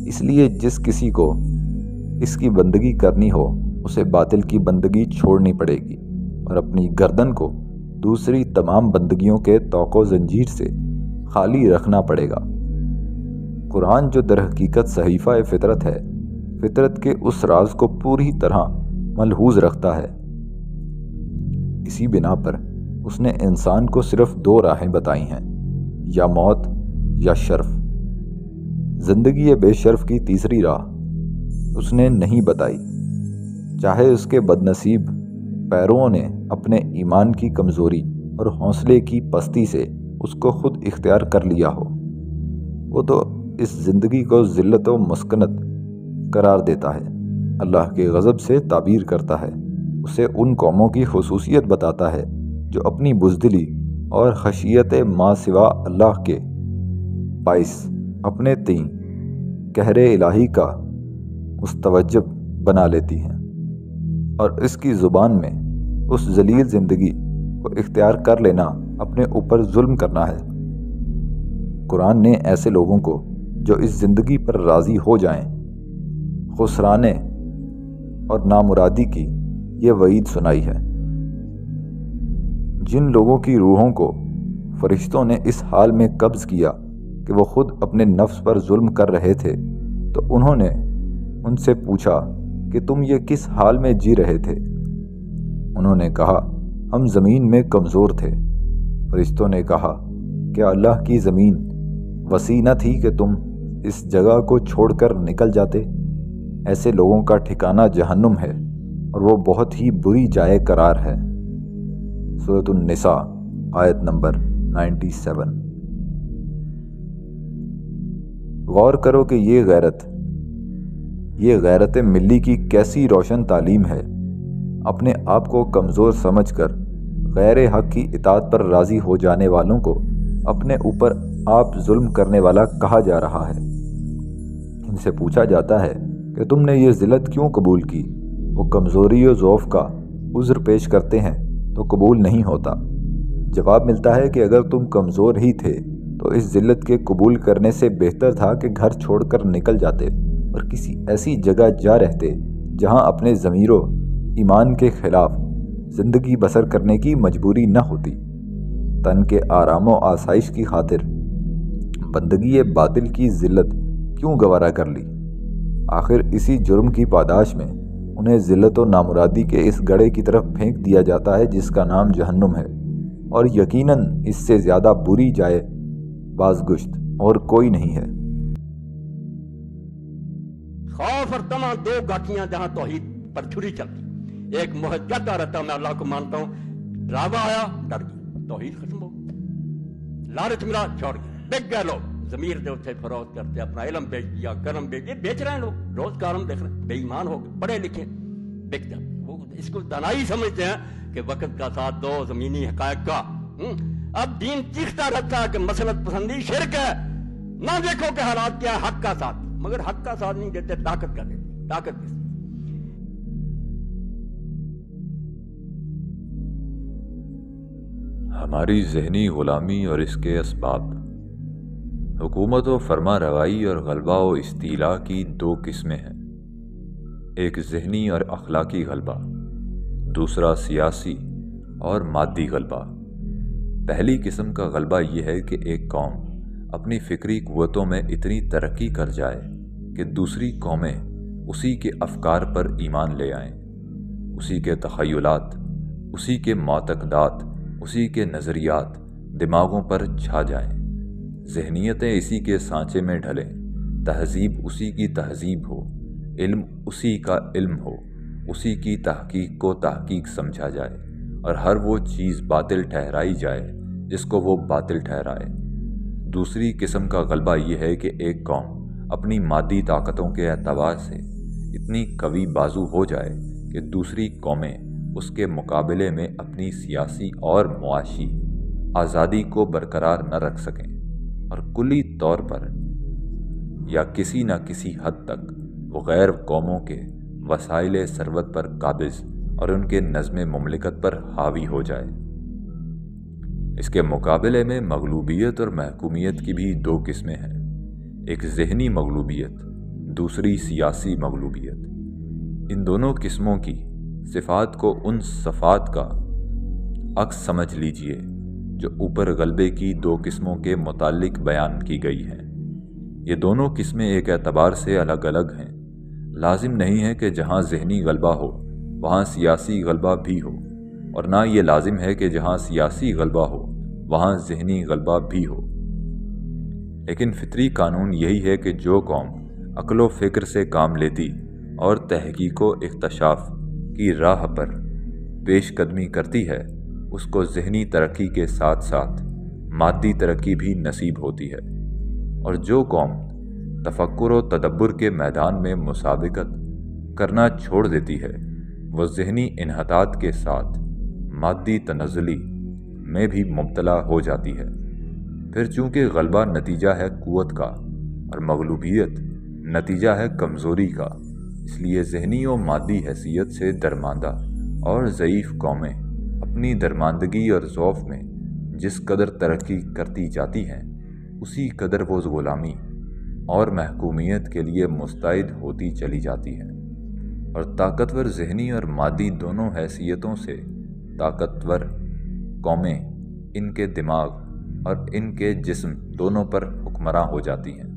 اس لیے جس کسی کو اس کی بندگی کرنی ہو اسے باطل کی بندگی چھوڑنی پڑے گی اور اپنی گردن کو دوسری تمام بندگیوں کے طوق و زنجیر سے خالی رکھنا پڑے گا۔ قرآن جو در حقیقت صحیفہ فطرت ہے، فطرت کے اس راز کو پوری طرح ملحوظ رکھتا ہے۔ اسی بنا پر اس نے انسان کو صرف دو راہیں بتائی ہیں، یا موت یا شرف۔ زندگی بے شرف کی تیسری راہ اس نے نہیں بتائی، چاہے اس کے بدنصیب پیرووں نے اپنے ایمان کی کمزوری اور حوصلے کی پستی سے اس کو خود اختیار کر لیا ہو۔ وہ تو اس زندگی کو ذلت و مسکنت قرار دیتا ہے، اللہ کے غضب سے تعبیر کرتا ہے، اسے ان قوموں کی خصوصیت بتاتا ہے جو اپنی بزدلی اور خشیت ما سوا اللہ کے باعث اپنے تئیں قہر الہی کا مستوجب بنا لیتی ہیں اور اس کی زبان میں اس ذلیل زندگی کو اختیار کر لینا اپنے اوپر ظلم کرنا ہے۔ قرآن نے ایسے لوگوں کو جو اس زندگی پر راضی ہو جائیں خسرانے اور نامرادی کی یہ وعید سنائی ہے۔ جن لوگوں کی روحوں کو فرشتوں نے اس حال میں قبض کیا کہ وہ خود اپنے نفس پر ظلم کر رہے تھے، تو انہوں نے ان سے پوچھا کہ تم یہ کس حال میں جی رہے تھے؟ انہوں نے کہا ہم زمین میں کمزور تھے۔ فرشتوں نے کہا کیا اللہ کی زمین وسیع نہ تھی کہ تم اس جگہ کو چھوڑ کر نکل جاتے؟ ایسے لوگوں کا ٹھکانہ جہنم ہے اور وہ بہت ہی بری جائے قرار ہے۔ سورۃ النساء آیت نمبر 97۔ غور کرو کہ یہ غیرت ملی کی کیسی روشن تعلیم ہے۔ اپنے آپ کو کمزور سمجھ کر غیر حق کی اطاعت پر راضی ہو جانے والوں کو اپنے اوپر آپ ظلم کرنے والا کہا جا رہا ہے۔ ان سے پوچھا جاتا ہے کہ تم نے یہ ذلت کیوں قبول کی؟ وہ کمزوری و ضعف کا عذر پیش کرتے ہیں تو قبول نہیں ہوتا۔ جواب ملتا ہے کہ اگر تم کمزور ہی تھے تو اس ذلت کے قبول کرنے سے بہتر تھا کہ گھر چھوڑ کر نکل جاتے اور کسی ایسی جگہ جا رہتے جہاں اپنے ضمیر و ایمان کے خلاف زندگی بسر کرنے کی مجبوری نہ ہوتی۔ تن کے آرام و آسائش کی خاطر بندگی باطل کی ذلت کیوں گوارا کر لی؟ آخر اسی جرم کی پاداش میں انہیں ذلت و نامرادی کے اس گڑھے کی طرف پھینک دیا جاتا ہے جس کا نام جہنم ہے، اور یقیناً اس سے زیادہ بری جائے بازگشت اور کوئی نہیں ہے۔ خوف اور طمع دو گاٹیاں جہاں توحید پر چھری چلتی، ایک محض کہتا رہتا میں اللہ کو مانتا ہوں، ڈراوا آیا ڈر گیا، توحید ختم ہو، لالچ ملا چھوڑ گیا، بک گئے لوگ، ضمیر دے اتنے فروخت کرتے، اپنا علم بیچ دیا، کرم بیچ دیا، بیچ رہے ہیں لوگ، روز کارم دیکھ رہے ہیں، بے ایمان ہو گئے، پڑھے لکھے بک جاتے، وہ اس کو دانائی سمجھتے ہیں کہ وقت کا ساتھ دو زمینی حقائق کا۔ اب دین چیختا رہتا ہے کہ مسلط پسندی شرک ہے، نہ دیکھو کہ حالات کیا ہے، حق کا ساتھ، مگر حق کا ساتھ نہیں دیتے، طاقت کا دیتے، طاقت کس؟ ہماری ذہنی غلامی اور اس کے اسباب۔ حکومت و فرما روائی اور غلبہ و استیلاء کی دو قسمیں ہیں، ایک ذہنی اور اخلاقی غلبہ، دوسرا سیاسی اور مادی غلبہ۔ پہلی قسم کا غلبہ یہ ہے کہ ایک قوم اپنی فکری قوتوں میں اتنی ترقی کر جائے کہ دوسری قومیں اسی کے افکار پر ایمان لے آئیں، اسی کے تخیلات، اسی کے معتقدات، اسی کے نظریات دماغوں پر چھا جائیں، ذہنیتیں اسی کے سانچے میں ڈھلیں، تہذیب اسی کی تہذیب ہو، علم اسی کا علم ہو، اسی کی تحقیق کو تحقیق سمجھا جائے، اور ہر وہ چیز باطل ٹھہرائی جائے جس کو وہ باطل ٹھہرائے۔ دوسری قسم کا غلبہ یہ ہے کہ ایک قوم اپنی مادی طاقتوں کے اعتبار سے اتنی قوی بازو ہو جائے کہ دوسری قومیں اس کے مقابلے میں اپنی سیاسی اور معاشی آزادی کو برقرار نہ رکھ سکیں، اور کلی طور پر یا کسی نہ کسی حد تک وہ غیر قوموں کے وسائل ثروت پر قابض اور ان کے نظم مملکت پر حاوی ہو جائے۔ اس کے مقابلے میں مغلوبیت اور محکومیت کی بھی دو قسمیں ہیں، ایک ذہنی مغلوبیت، دوسری سیاسی مغلوبیت۔ ان دونوں قسموں کی صفات کو ان صفات کا عکس سمجھ لیجئے جو اوپر غلبے کی دو قسموں کے متعلق بیان کی گئی ہیں۔ یہ دونوں قسمیں ایک اعتبار سے الگ الگ ہیں، لازم نہیں ہے کہ جہاں ذہنی غلبہ ہو وہاں سیاسی غلبہ بھی ہو، اور نہ یہ لازم ہے کہ جہاں سیاسی غلبہ ہو وہاں ذہنی غلبہ بھی ہو۔ لیکن فطری قانون یہی ہے کہ جو قوم عقل و فکر سے کام لیتی اور تحقیق و اکتشاف کی راہ پر پیش قدمی کرتی ہے، اس کو ذہنی ترقی کے ساتھ ساتھ مادی ترقی بھی نصیب ہوتی ہے، اور جو قوم تفکر و تدبر کے میدان میں مسابقت کرنا چھوڑ دیتی ہے وہ ذہنی انحطاط کے ساتھ مادی تنزلی میں بھی مبتلا ہو جاتی ہے۔ پھر چونکہ غلبہ نتیجہ ہے قوت کا اور مغلوبیت نتیجہ ہے کمزوری کا، اس لیے ذہنی و مادی حیثیت سے درماندہ اور ضعیف قومیں اپنی درماندگی اور ضعف میں جس قدر ترقی کرتی جاتی ہیں اسی قدر وہ غلامی اور محکومیت کے لیے مستعد ہوتی چلی جاتی ہیں، اور طاقتور ذہنی اور مادی دونوں حیثیتوں سے طاقتور قومیں ان کے دماغ اور ان کے جسم دونوں پر حکمراں ہو جاتی ہیں۔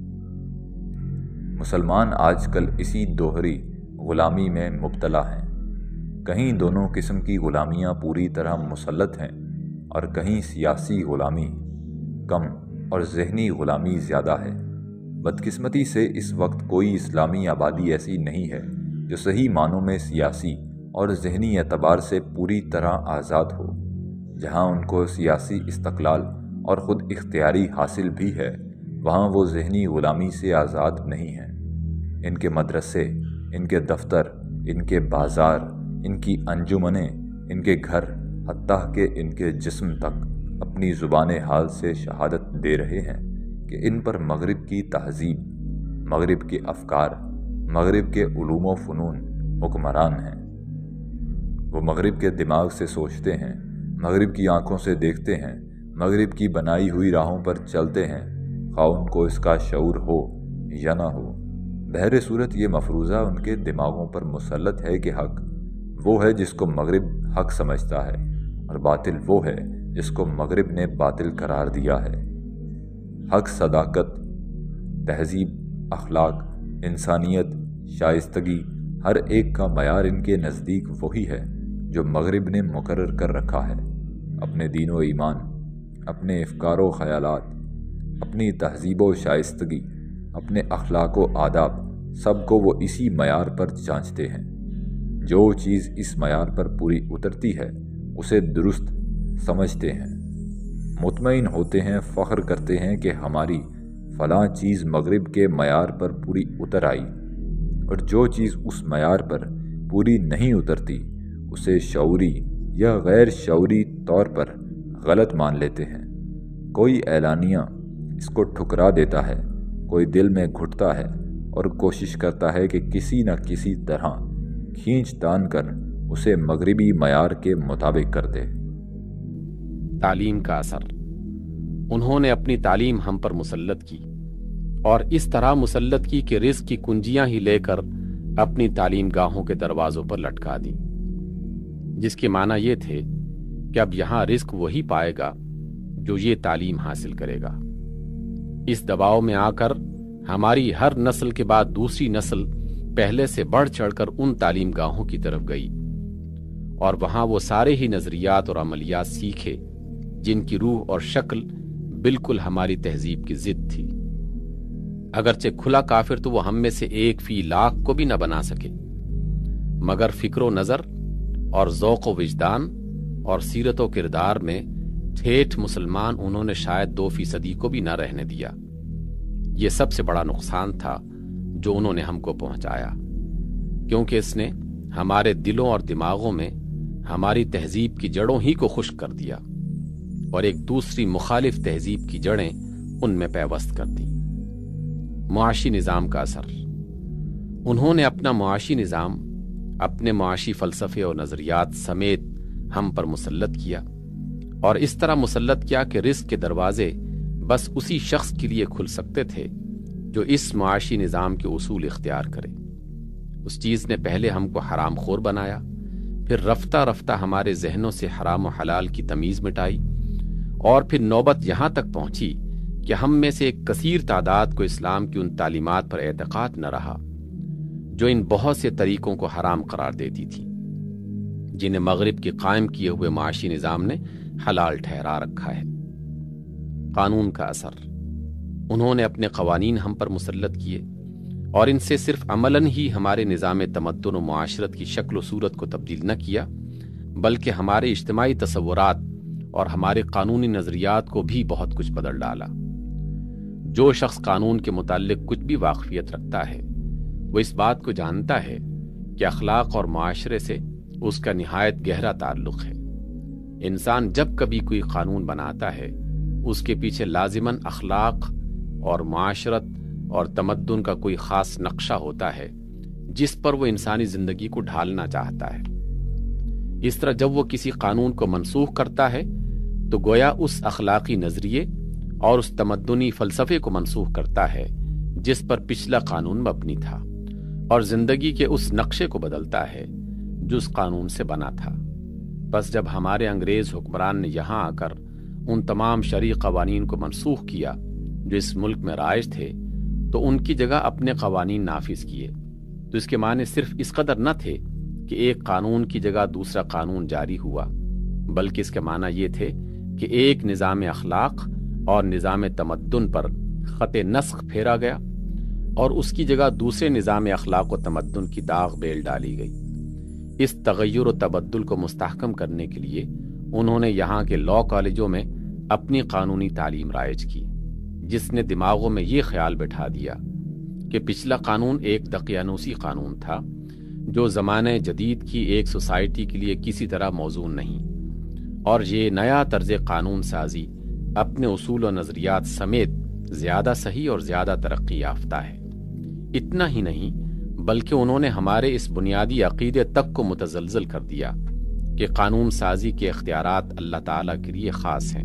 مسلمان آج کل اسی دوہری غلامی میں مبتلا ہیں، کہیں دونوں قسم کی غلامیاں پوری طرح مسلط ہیں اور کہیں سیاسی غلامی کم اور ذہنی غلامی زیادہ ہے۔ بدقسمتی سے اس وقت کوئی اسلامی آبادی ایسی نہیں ہے جو صحیح معنوں میں سیاسی اور ذہنی اعتبار سے پوری طرح آزاد ہو۔ جہاں ان کو سیاسی استقلال اور خود اختیاری حاصل بھی ہے وہاں وہ ذہنی غلامی سے آزاد نہیں ہیں۔ ان کے مدرسے، ان کے دفتر، ان کے بازار، ان کی انجمنیں، ان کے گھر، حتیٰ کہ ان کے جسم تک اپنی زبان حال سے شہادت دے رہے ہیں کہ ان پر مغرب کی تہذیب، مغرب کے افکار، مغرب کے علوم و فنون حکمران ہیں۔ وہ مغرب کے دماغ سے سوچتے ہیں، مغرب کی آنکھوں سے دیکھتے ہیں، مغرب کی بنائی ہوئی راہوں پر چلتے ہیں، خواہ ان کو اس کا شعور ہو یا نہ ہو۔ بہر صورت یہ مفروضہ ان کے دماغوں پر مسلط ہے کہ حق وہ ہے جس کو مغرب حق سمجھتا ہے، اور باطل وہ ہے جس کو مغرب نے باطل قرار دیا ہے۔ حق صداقت، تہذیب، اخلاق، انسانیت، شائستگی، ہر ایک کا معیار ان کے نزدیک وہی ہے جو مغرب نے مقرر کر رکھا ہے۔ اپنے دین و ایمان، اپنے افکار و خیالات، اپنی تہذیب و شائستگی، اپنے اخلاق و آداب، سب کو وہ اسی معیار پر جانچتے ہیں۔ جو چیز اس معیار پر پوری اترتی ہے اسے درست سمجھتے ہیں، مطمئن ہوتے ہیں، فخر کرتے ہیں کہ ہماری فلاں چیز مغرب کے معیار پر پوری اتر آئی، اور جو چیز اس معیار پر پوری نہیں اترتی اسے شعوری یا غیر شعوری طور پر غلط مان لیتے ہیں۔ کوئی اعلانیہ اس کو ٹھکرا دیتا ہے، کوئی دل میں گھٹتا ہے اور کوشش کرتا ہے کہ کسی نہ کسی طرح کھینچ تان کر اسے مغربی معیار کے مطابق کر دے۔ تعلیم کا اثر۔ انہوں نے اپنی تعلیم ہم پر مسلط کی، اور اس طرح مسلط کی کہ رزق کی کنجیاں ہی لے کر اپنی تعلیم گاہوں کے دروازوں پر لٹکا دیں، جس کے معنی یہ تھے کہ اب یہاں رزق وہی پائے گا جو یہ تعلیم حاصل کرے گا۔ اس دباؤ میں آ کر ہماری ہر نسل کے بعد دوسری نسل پہلے سے بڑھ چڑھ کر ان تعلیم گاہوں کی طرف گئی، اور وہاں وہ سارے ہی نظریات اور عملیات سیکھے جن کی روح اور شکل بالکل ہماری تہذیب کی ضد تھی۔ اگرچہ کھلا کافر تو وہ ہم میں سے 1/1,00,000 کو بھی نہ بنا سکے، مگر فکر و نظر اور ذوق و وجدان اور سیرت و کردار میں ٹھیٹھ مسلمان انہوں نے شاید 2% کو بھی نہ رہنے دیا۔ یہ سب سے بڑا نقصان تھا جو انہوں نے ہم کو پہنچایا، کیونکہ اس نے ہمارے دلوں اور دماغوں میں ہماری تہذیب کی جڑوں ہی کو خشک کر دیا، اور ایک دوسری مخالف تہذیب کی جڑیں ان میں پیوست کر دیں۔ معاشی نظام کا اثر۔ انہوں نے اپنا معاشی نظام اپنے معاشی فلسفے اور نظریات سمیت ہم پر مسلط کیا، اور اس طرح مسلط کیا کہ رزق کے دروازے بس اسی شخص کے لیے کھل سکتے تھے جو اس معاشی نظام کے اصول اختیار کرے۔ اس چیز نے پہلے ہم کو حرام خور بنایا، پھر رفتہ رفتہ ہمارے ذہنوں سے حرام و حلال کی تمیز مٹائی، اور پھر نوبت یہاں تک پہنچی کہ ہم میں سے ایک کثیر تعداد کو اسلام کی ان تعلیمات پر اعتقاد نہ رہا جو ان بہت سے طریقوں کو حرام قرار دیتی تھی، جنہیں مغرب کے قائم کیے ہوئے معاشی نظام نے حلال ٹھہرا رکھا ہے۔ قانون کا اثر۔ انہوں نے اپنے قوانین ہم پر مسلط کیے، اور ان سے صرف عملاً ہی ہمارے نظام تمدن و معاشرت کی شکل و صورت کو تبدیل نہ کیا، بلکہ ہمارے اجتماعی تصورات اور ہمارے قانونی نظریات کو بھی بہت کچھ بدل ڈالا۔ جو شخص قانون کے متعلق کچھ بھی واقفیت رکھتا ہے وہ اس بات کو جانتا ہے کہ اخلاق اور معاشرے سے اس کا نہایت گہرا تعلق ہے۔ انسان جب کبھی کوئی قانون بناتا ہے اس کے پیچھے لازماً اخلاق اور معاشرت اور تمدن کا کوئی خاص نقشہ ہوتا ہے جس پر وہ انسانی زندگی کو ڈھالنا چاہتا ہے۔ اس طرح جب وہ کسی قانون کو منسوخ کرتا ہے تو گویا اس اخلاقی نظریے اور اس تمدنی فلسفے کو منسوخ کرتا ہے جس پر پچھلا قانون مبنی تھا، اور زندگی کے اس نقشے کو بدلتا ہے جو اس قانون سے بنا تھا۔ بس جب ہمارے انگریز حکمران نے یہاں آ کر ان تمام شرعی قوانین کو منسوخ کیا جو اس ملک میں رائج تھے، تو ان کی جگہ اپنے قوانین نافذ کیے، تو اس کے معنی صرف اس قدر نہ تھے کہ ایک قانون کی جگہ دوسرا قانون جاری ہوا، بلکہ اس کے معنی یہ تھے کہ ایک نظام اخلاق اور نظام تمدن پر خط نسخ پھیرا گیا، اور اس کی جگہ دوسرے نظام اخلاق و تمدن کی داغ بیل ڈالی گئی۔ اس تغیر و تبدل کو مستحکم کرنے کے لیے انہوں نے یہاں کے لاء کالجوں میں اپنی قانونی تعلیم رائج کی، جس نے دماغوں میں یہ خیال بٹھا دیا کہ پچھلا قانون ایک دقیانوسی قانون تھا جو زمانہ جدید کی ایک سوسائٹی کے لیے کسی طرح موزون نہیں، اور یہ نیا طرز قانون سازی اپنے اصول و نظریات سمیت زیادہ صحیح اور زیادہ ترقی یافتہ ہے۔ اتنا ہی نہیں بلکہ انہوں نے ہمارے اس بنیادی عقیدے تک کو متزلزل کر دیا کہ قانون سازی کے اختیارات اللہ تعالیٰ کے لیے خاص ہیں،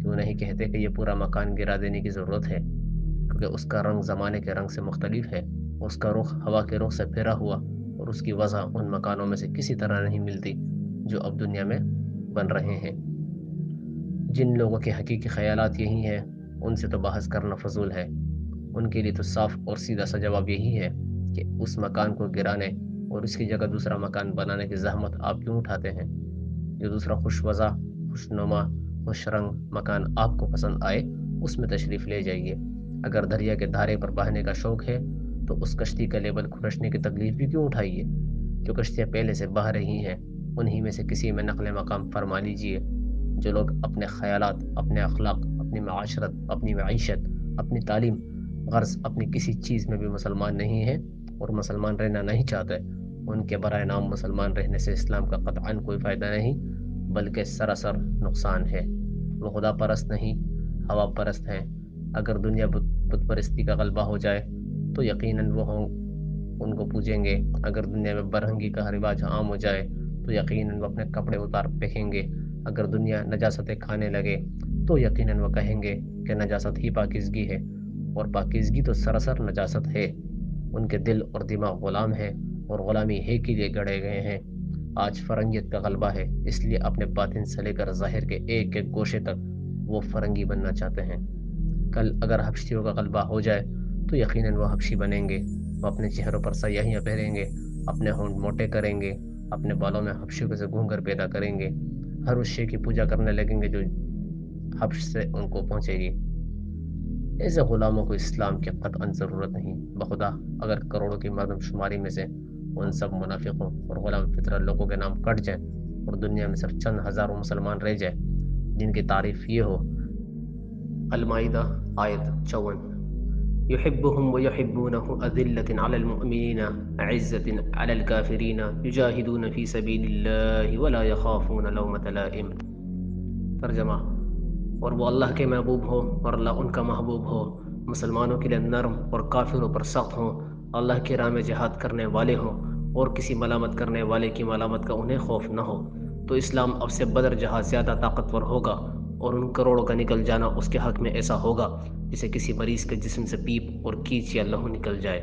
کیوں نہیں کہتے کہ یہ پورا مکان گرا دینے کی ضرورت ہے، کیونکہ اس کا رنگ زمانے کے رنگ سے مختلف ہے، اس کا رخ ہوا کے رخ سے پھیرا ہوا، اور اس کی وضع ان مکانوں میں سے کسی طرح نہیں ملتی جو اب دنیا میں بن رہے ہیں۔ جن لوگوں کے حقیقی خیالات یہی ہیں ان سے تو بحث کرنا فضول ہے۔ ان کے لیے تو صاف اور سیدھا سا جواب یہی ہے کہ اس مکان کو گرانے اور اس کی جگہ دوسرا مکان بنانے کی زحمت آپ کیوں اٹھاتے ہیں؟ جو دوسرا خوش وضع، خوشنما، خوش رنگ مکان آپ کو پسند آئے اس میں تشریف لے جائیے۔ اگر دریا کے دھارے پر بہنے کا شوق ہے تو اس کشتی کا لیبل کھرچنے کی تکلیف بھی کیوں اٹھائیے؟ جو کشتیاں پہلے سے بہہ رہی ہیں انہی میں سے کسی میں نقل مقام فرما لیجیے۔ جو لوگ اپنے خیالات، اپنے اخلاق، اپنی معاشرت، اپنی معیشت، اپنی تعلیم، غرض اپنی کسی چیز میں بھی مسلمان نہیں ہیں اور مسلمان رہنا نہیں چاہتے، ان کے برائے نام مسلمان رہنے سے اسلام کا قطعاً کوئی فائدہ نہیں بلکہ سراسر نقصان ہے۔ وہ خدا پرست نہیں، ہوا پرست ہیں۔ اگر دنیا بت پرستی کا غلبہ ہو جائے تو یقیناً وہ ان کو پوجیں گے۔ اگر دنیا میں برہنگی کا رواج عام ہو جائے تو یقیناً وہ اپنے کپڑے اتار پھینکیں گے۔ اگر دنیا نجاستیں کھانے لگے تو یقیناً وہ کہیں گے کہ نجاست ہی پاکیزگی ہے، اور پاکیزگی تو سراسر نجاست ہے۔ ان کے دل اور دماغ غلام ہیں اور غلامی ہے کے لیے گڑے گئے ہیں۔ آج فرنگیت کا غلبہ ہے، اس لیے اپنے باطن سے لے کر ظاہر کے ایک ایک گوشے تک وہ فرنگی بننا چاہتے ہیں۔ کل اگر حبشیوں کا غلبہ ہو جائے تو یقیناً وہ حبشی بنیں گے۔ وہ اپنے چہروں پر سیاہیاں پہریں گے، اپنے ہونٹ موٹے کریں گے، اپنے بالوں میں حبشیوں سے گھونگھر پیدا کریں گے، ہر اس شے کی پوجا کرنے لگیں گے جو حبش سے ان کو پہنچے گی۔ ایسے غلاموں کو اسلام کی قطعاً ضرورت نہیں۔ بخدا اگر کروڑوں کی مردم شماری میں سے ان سب منافقوں اور غلام فطرت لوگوں کے نام کٹ جائیں اور دنیا میں صرف چند ہزاروں مسلمان رہ جائیں جن کی تعریف یہ ہو۔ المائدہ آیت 54۔ يحبهم ويحبونه أذلة على المؤمنين عزة على الكافرين يجاهدون في سبيل الله ولا يخافون لومة لائم۔ ترجمہ، اور وہ اللہ کے محبوب ہو اور اللہ ان کا محبوب ہو، مسلمانوں کے لیے نرم اور کافروں پر سخت ہوں، اللہ کی راہ میں جہاد کرنے والے ہوں اور کسی ملامت کرنے والے کی ملامت کا انہیں خوف نہ ہو، تو اسلام اب سے بدر جہاں زیادہ طاقتور ہوگا اور ان کروڑوں کا نکل جانا اس کے حق میں ایسا ہوگا جسے کسی مریض کے جسم سے پیپ اور کیچ یا لہو نکل جائے۔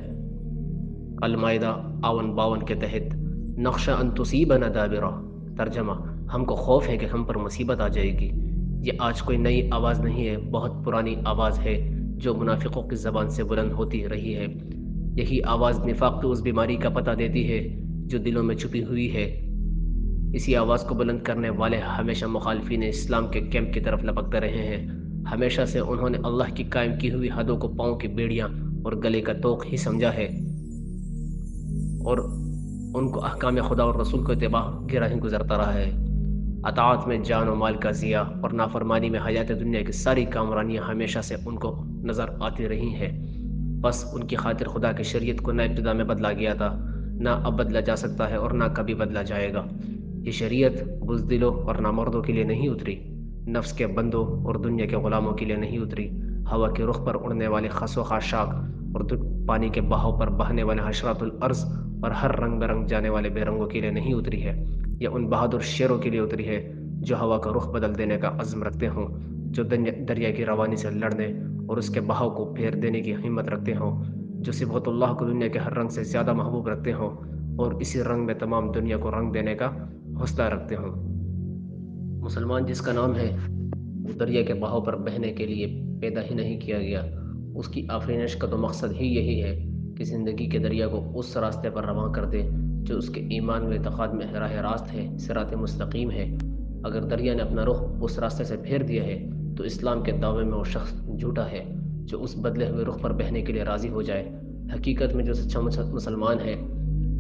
المائدہ 52 کے تحت نخشى ان تصیبنا دابرہ۔ ترجمہ، ہم کو خوف ہے کہ ہم پر مصیبت آ جائے گی۔ یہ آج کوئی نئی آواز نہیں ہے، بہت پرانی آواز ہے جو منافقوں کی زبان سے بلند ہوتی رہی ہے۔ یہی آواز نفاق کی اس بیماری کا پتہ دیتی ہے جو دلوں میں چھپی ہوئی ہے۔ اسی آواز کو بلند کرنے والے ہمیشہ مخالفین اسلام کے کیمپ کی طرف لپکتے رہے ہیں۔ ہمیشہ سے انہوں نے اللہ کی قائم کی ہوئی حدوں کو پاؤں کی بیڑیاں اور گلے کا توق ہی سمجھا ہے، اور ان کو احکام خدا اور رسول کو اتباع گرا ہی گزرتا رہا ہے۔ اطاعت میں جان و مال کا ضیاع اور نافرمانی میں حیات دنیا کی ساری کامرانیاں ہمیشہ سے ان کو نظر آتی رہی ہیں۔ بس ان کی خاطر خدا کی شریعت کو نہ ابتدا میں بدلا گیا تھا، نہ اب بدلا جا سکتا ہے اور نہ کبھی بدلا جائے گا۔ یہ شریعت بزدلوں اور نامردوں کے لیے نہیں اتری، نفس کے بندوں اور دنیا کے غلاموں کے لیے نہیں اتری، ہوا کے رخ پر اڑنے والے خس و خاشاک اور پانی کے بہاؤ پر بہنے والے حشرات الارض اور ہر رنگ برنگ جانے والے بے رنگوں کے لیے نہیں اتری ہے۔ یہ ان بہادر شیروں کے لیے اتری ہے جو ہوا کا رخ بدل دینے کا عزم رکھتے ہوں، جو دریا کی روانی سے لڑنے اور اس کے بہاؤ کو پھیر دینے کی ہمت رکھتے ہوں، جو صبغت اللہ کو دنیا کے ہر رنگ سے زیادہ محبوب رکھتے ہوں اور اسی رنگ میں تمام دنیا کو رنگ دینے کا حوصلہ رکھتے ہوں۔ مسلمان جس کا نام ہے وہ دریا کے بہاؤ پر بہنے کے لیے پیدا ہی نہیں کیا گیا۔ اس کی آفرینش کا تو مقصد ہی یہی ہے کہ زندگی کے دریا کو اس راستے پر رواں کر دے جو اس کے ایمان و اعتقاد میں راہ راست ہے، صراط مستقیم ہے۔ اگر دریا نے اپنا رخ اس راستے سے پھیر دیا ہے تو اسلام کے دعوے میں وہ شخص جھوٹا ہے جو اس بدلے ہوئے رخ پر بہنے کے لیے راضی ہو جائے۔ حقیقت میں جو سچا مسلمان ہے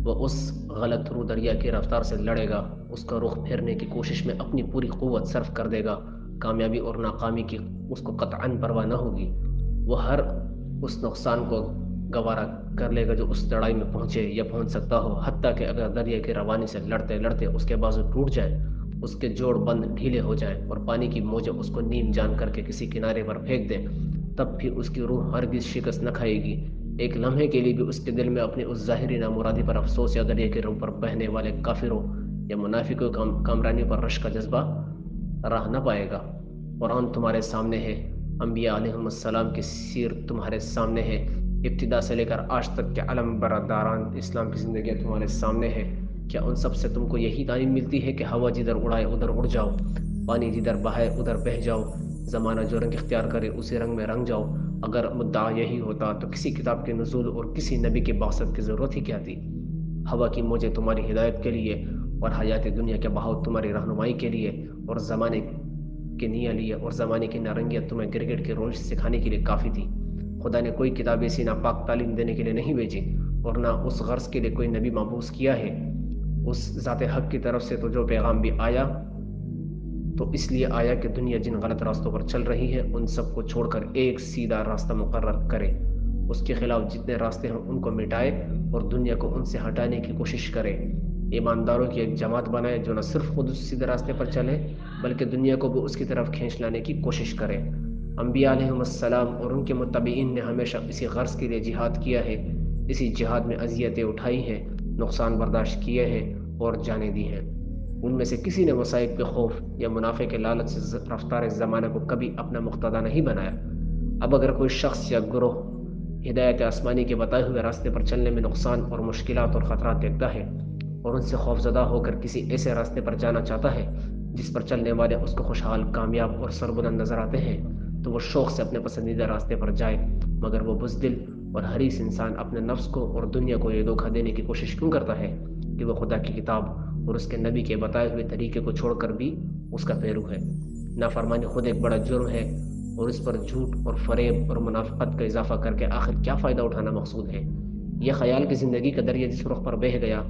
وہ اس غلط رو دریا کی رفتار سے لڑے گا، اس کا رخ پھیرنے کی کوشش میں اپنی پوری قوت صرف کر دے گا۔ کامیابی اور ناکامی کی اس کو قطعاً پرواہ نہ ہوگی۔ وہ ہر اس نقصان کو گوارا کر لے گا جو اس لڑائی میں پہنچے یا پہنچ سکتا ہو، حتیٰ کہ اگر دریا کی روانی سے لڑتے لڑتے اس کے بازو ٹوٹ جائیں، اس کے جوڑ بند ڈھیلے ہو جائیں اور پانی کی موجیں اس کو نیم جان کر کے کسی کنارے پر پھینک دیں، تب بھی اس کی روح ہرگز شکست نہ کھائے گی۔ ایک لمحے کے لیے بھی اس کے دل میں اپنی اس ظاہری نامرادی پر افسوس یا دریا کے روح پر بہنے والے کافروں یا منافقوں کامرانیوں پر رشک کا جذبہ راہ نہ پائے گا۔ قرآن تمہارے سامنے ہے، انبیاء علیہم السلام کی سیرت تمہارے سامنے ہے، ابتدا سے لے کر آج تک کے علم برداران اسلام کی زندگیاں تمہارے سامنے ہے۔ کیا ان سب سے تم کو یہی تعلیم ملتی ہے کہ ہوا جدھر اڑائے ادھر اڑ جاؤ، پانی جدھر بہائے ادھر بہہ جاؤ، زمانہ جو رنگ اختیار کرے اسی رنگ میں رنگ جاؤ؟ اگر مدعا یہی ہوتا تو کسی کتاب کے نزول اور کسی نبی کے بعثت کی ضرورت ہی کیا تھی؟ ہوا کی موجیں تمہاری ہدایت کے لیے اور حیات دنیا کے بہاؤ تمہاری رہنمائی کے لیے اور زمانے کے نیالیے اور زمانے کی نارنگیت تمہیں گرگٹ کے روش سکھانے کے لیے کافی تھی۔ خدا نے کوئی کتاب ایسی ناپاک تعلیم دینے کے لیے نہیں بھیجی اور نہ اس غرض کے لیے کوئی نبی مبعوث کیا ہے۔ اس ذات حق کی طرف سے تو جو پیغام بھی آیا تو اس لیے آیا کہ دنیا جن غلط راستوں پر چل رہی ہے ان سب کو چھوڑ کر ایک سیدھا راستہ مقرر کرے، اس کے خلاف جتنے راستے ہیں ان کو مٹائے اور دنیا کو ان سے ہٹانے کی کوشش کرے، ایمانداروں کی ایک جماعت بنائے جو نہ صرف خود اس سیدھے راستے پر چلے بلکہ دنیا کو بھی اس کی طرف کھینچ لانے کی کوشش کرے۔ انبیاء علیہم السلام اور ان کے متبعین نے ہمیشہ اسی غرض کے لیے جہاد کیا ہے، اسی جہاد میں اذیتیں اٹھائی ہیں، نقصان برداشت کیے ہیں اور جانیں دی ہیں۔ ان میں سے کسی نے مصائب کے خوف یا منافع کے لالچ سے رفتار زمانہ کو کبھی اپنا مقتدی نہیں بنایا۔ اب اگر کوئی شخص یا گروہ ہدایت آسمانی کے بتائے ہوئے راستے پر چلنے میں نقصان اور مشکلات اور خطرات دیکھتا ہے اور ان سے خوفزدہ ہو کر کسی ایسے راستے پر جانا چاہتا ہے جس پر چلنے والے اس کو خوشحال، کامیاب اور سربلند نظر آتے ہیں، تو وہ شوق سے اپنے پسندیدہ راستے پر جائے، مگر وہ بزدل اور حریص انسان اپنے نفس کو اور دنیا کو یہ دھوکہ دینے کی کوشش کیوں کرتا ہے کہ وہ خدا کی کتاب اور اس کے نبی کے بتائے ہوئے طریقے کو چھوڑ کر بھی اس کا پیرو ہے؟ نافرمانی خود ایک بڑا جرم ہے اور اس پر جھوٹ اور فریب اور منافقت کا اضافہ کر کے آخر کیا فائدہ اٹھانا مقصود ہے؟ یہ خیال کی زندگی کا دریا جس رخ پر بہہ گیا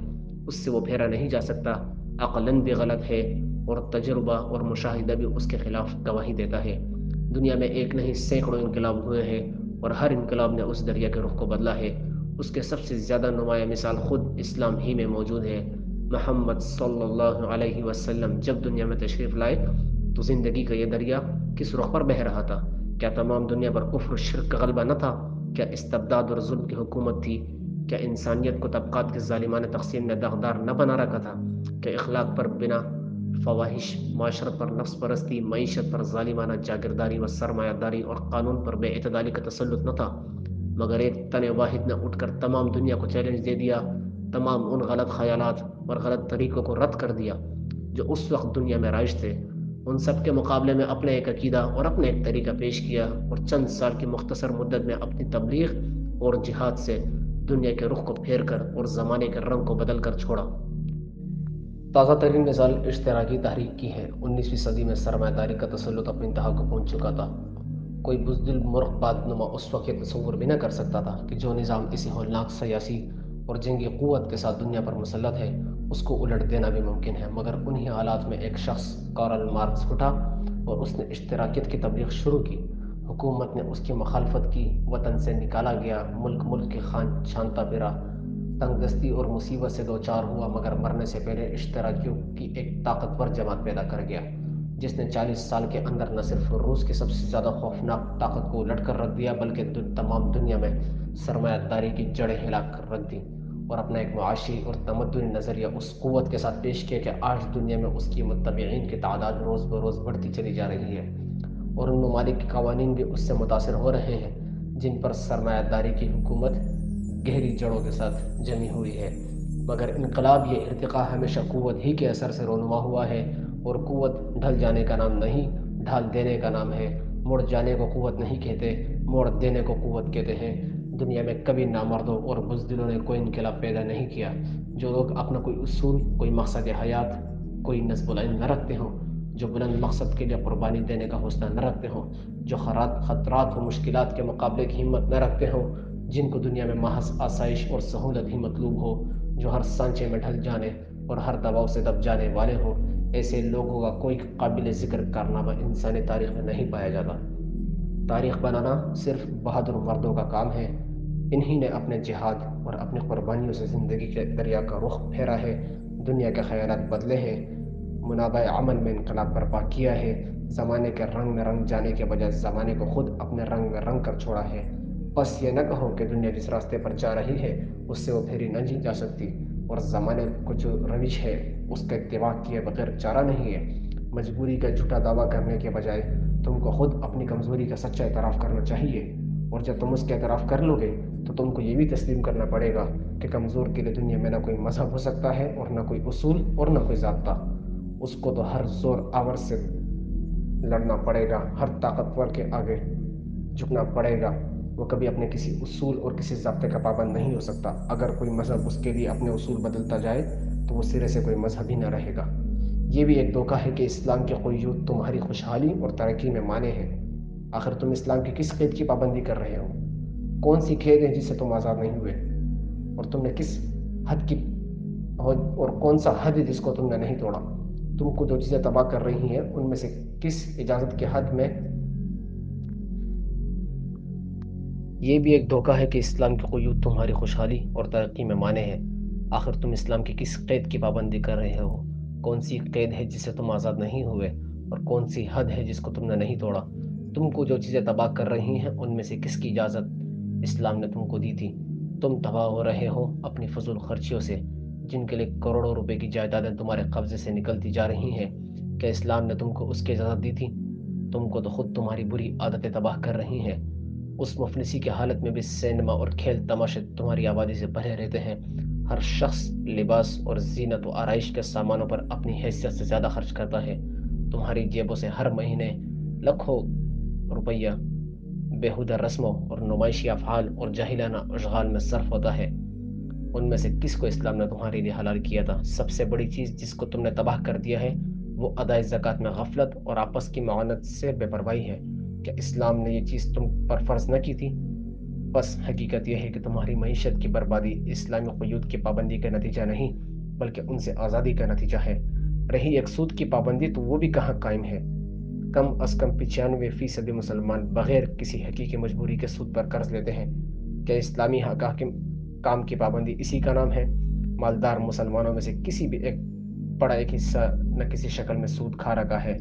اس سے وہ پھیرا نہیں جا سکتا، عقلاً بھی غلط ہے اور تجربہ اور مشاہدہ بھی اس کے خلاف گواہی دیتا ہے۔ دنیا میں ایک نہیں سینکڑوں انقلاب ہوئے ہیں اور ہر انقلاب نے اس دریا کے رخ کو بدلا ہے۔ اس کے سب سے زیادہ نمایاں مثال خود اسلام ہی میں موجود ہے۔ محمد صلی اللہ علیہ وسلم جب دنیا میں تشریف لائے تو زندگی کا یہ دریا کس رخ پر بہہ رہا تھا؟ کیا تمام دنیا پر کفر و شرک کا غلبہ نہ تھا؟ کیا استبداد اور ظلم کی حکومت تھی؟ کیا انسانیت کو طبقات کے ظالمانہ تقسیم نے داغدار نہ بنا رکھا تھا؟ کیا اخلاق پر بنا فواہش، معاشرت پر نفس پرستی، معیشت پر ظالمانہ جاگیرداری و سرمایہ داری اور قانون پر بے اعتدالی کا تسلط نہ تھا؟ مگر ایک تن واحد نے اٹھ کر تمام دنیا کو چیلنج دے دیا، تمام ان غلط خیالات اور غلط طریقوں کو رد کر دیا جو اس وقت دنیا میں رائج تھے۔ ان سب کے مقابلے میں اپنا ایک عقیدہ اور اپنا ایک طریقہ پیش کیا اور چند سال کی مختصر مدت میں اپنی تبلیغ اور جہاد سے دنیا کے رخ کو پھیر کر اور زمانے کے رنگ کو بدل کر چھوڑا۔ تازہ ترین مثال اشتراکی تحریک کی ہے۔ 19ویں صدی میں سرمایہ داری کا تسلط اپنی انتہا کو پہنچ چکا تھا۔ کوئی بزدل مرغ باد نما اس وقت یہ تصور بھی نہ کر سکتا تھا کہ جو نظام اسی ہولناک سیاسی اور جنگی قوت کے ساتھ دنیا پر مسلط ہے اس کو الٹ دینا بھی ممکن ہے۔ مگر انہی حالات میں ایک شخص کارل مارکس اٹھا اور اس نے اشتراکیت کی تبلیغ شروع کی۔ حکومت نے اس کی مخالفت کی، وطن سے نکالا گیا، ملک کی خان چھانتا پھرا، تنگ دستی اور مصیبت سے دوچار ہوا، مگر مرنے سے پہلے اشتراکیوں کی ایک طاقتور جماعت پیدا کر گیا جس نے 40 سال کے اندر نہ صرف روس کی سب سے زیادہ خوفناک طاقت کو الٹ کر رکھ دیا بلکہ تمام دنیا میں سرمایہ داری کی جڑیں ہلا کر رکھ دی اور اپنا ایک معاشی اور تمدنی نظریہ اس قوت کے ساتھ پیش کیا کہ آج دنیا میں اس کی متبعین کی تعداد روز بروز بڑھتی چلی جا رہی ہے اور ان ممالک کے قوانین بھی اس سے متاثر ہو رہے ہیں جن پر سرمایہ داری کی حکومت گہری جڑوں کے ساتھ جمی ہوئی ہے۔ مگر انقلاب یہ ارتقاء ہمیشہ قوت ہی کے اثر سے رونما ہوا ہے اور قوت ڈھل جانے کا نام نہیں، ڈھال دینے کا نام ہے۔ مڑ جانے کو قوت نہیں کہتے، موڑ دینے کو قوت کہتے ہیں۔ دنیا میں کبھی نامردوں اور بزدلوں نے کوئی انقلاب پیدا نہیں کیا۔ جو لوگ اپنا کوئی اصول، کوئی مقصد حیات، کوئی نصب العین نہ رکھتے ہوں، جو بلند مقصد کے لیے قربانی دینے کا حوصلہ نہ رکھتے ہوں، جو خطرات و مشکلات کے مقابلے کی ہمت نہ رکھتے ہوں، جن کو دنیا میں محض آسائش اور سہولت ہی مطلوب ہو، جو ہر سانچے میں ڈھل جانے اور ہر دباؤ سے دب جانے والے ہو، ایسے لوگوں کا کوئی قابل ذکر کارنامہ انسانی تاریخ میں نہیں پایا جاتا۔ تاریخ بنانا صرف بہادر مردوں کا کام ہے۔ انہی نے اپنے جہاد اور اپنی قربانیوں سے زندگی کے دریا کا رخ پھیرا ہے، دنیا کے خیالات بدلے ہیں، منابع عمل میں انقلاب برپا کیا ہے، زمانے کے رنگ میں رنگ جانے کے بجائے زمانے کو خود اپنے رنگ میں رنگ کر چھوڑا ہے۔ بس یہ نہ کہو کہ دنیا جس راستے پر جا رہی ہے اس سے وہ پھیری نہ جا سکتی اور زمانے کو جو روش ہے اس کا اتباع کیے بغیر چارہ نہیں ہے۔ مجبوری کا جھوٹا دعویٰ کرنے کے بجائے تم کو خود اپنی کمزوری کا سچا اعتراف کرنا چاہیے، اور جب تم اس کا اعتراف کر لو گے تو تم کو یہ بھی تسلیم کرنا پڑے گا کہ کمزور کے لیے دنیا میں نہ کوئی مذہب ہو سکتا ہے اور نہ کوئی اصول اور نہ کوئی ضابطہ. اس کو تو ہر زور آور سے لڑنا پڑے گا، ہر طاقتور کے آگے جھکنا پڑے گا. وہ کبھی اپنے کسی اصول اور کسی ضابطے کا پابند نہیں ہو سکتا. اگر کوئی مذہب اس کے لیے اپنے اصول بدلتا جائے تو وہ سرے سے کوئی مذہب ہی نہ رہے گا. یہ بھی ایک دھوکہ ہے کہ اسلام کے قیود تمہاری خوشحالی اور ترقی میں مانے ہیں. آخر تم اسلام کی کس قید کی پابندی کر رہے ہو؟ کون سی قید ہے جس سے تم آزاد نہیں ہوئے؟ اور تم نے کس حد کی اور کون سا حد ہے جس کو تم نے نہیں توڑا؟ تم کو جو چیزیں تباہ کر رہی ہیں ان میں سے کس اجازت کے حد میں؟ یہ بھی ایک دھوکہ ہے کہ اسلام کے قیود تمہاری خوشحالی اور ترقی میں مانے ہیں. آخر تم اسلام کی کس قید کی پابندی کر رہے ہو؟ کون سی قید ہے جس سے تم آزاد نہیں ہوئے؟ اور کون سی حد ہے جس کو تم نے نہیں توڑا؟ تم کو جو چیزیں تباہ کر رہی ہیں ان میں سے کس کی اجازت اسلام نے تم کو دی تھی؟ تم تباہ ہو رہے ہو اپنی فضول خرچیوں سے، جن کے لیے کروڑوں روپے کی جائیدادیں تمہارے قبضے سے نکلتی جا رہی ہیں. کیا اسلام نے تم کو اس کی اجازت دی تھی؟ تم کو تو خود تمہاری بری عادتیں تباہ کر رہی ہیں. اس مفلسی کی حالت میں بھی سینما اور کھیل تماشے تمہاری آبادی سے بھرے رہتے ہیں. ہر شخص لباس اور زینت و آرائش کے سامانوں پر اپنی حیثیت سے زیادہ خرچ کرتا ہے. تمہاری جیبوں سے ہر مہینے لاکھوں روپیہ بیہودہ رسموں اور نمائشی افعال اور جاہلانہ اشغال میں صرف ہوتا ہے. ان میں سے کس کو اسلام نے تمہارے لیے حلال کیا تھا؟ سب سے بڑی چیز جس کو تم نے تباہ کر دیا ہے وہ ادائے زکوٰۃ میں غفلت اور آپس کی معاونت سے بے پرواہی ہے. کیا اسلام نے یہ چیز تم پر فرض نہ کی تھی؟ بس حقیقت یہ ہے کہ تمہاری معیشت کی بربادی اسلامی قیود کی پابندی کا نتیجہ نہیں بلکہ ان سے آزادی کا نتیجہ ہے. رہی ایک سود کی پابندی تو وہ بھی کہاں قائم ہے. کم از کم 95% مسلمان بغیر کسی حقیقی مجبوری کے سود پر قرض لیتے ہیں. کیا اسلامی کام کی پابندی اسی کا نام ہے؟ مالدار مسلمانوں میں سے کسی بھی ایک بڑا ایک حصہ نہ کسی شکل میں سود کھا رکھا ہے.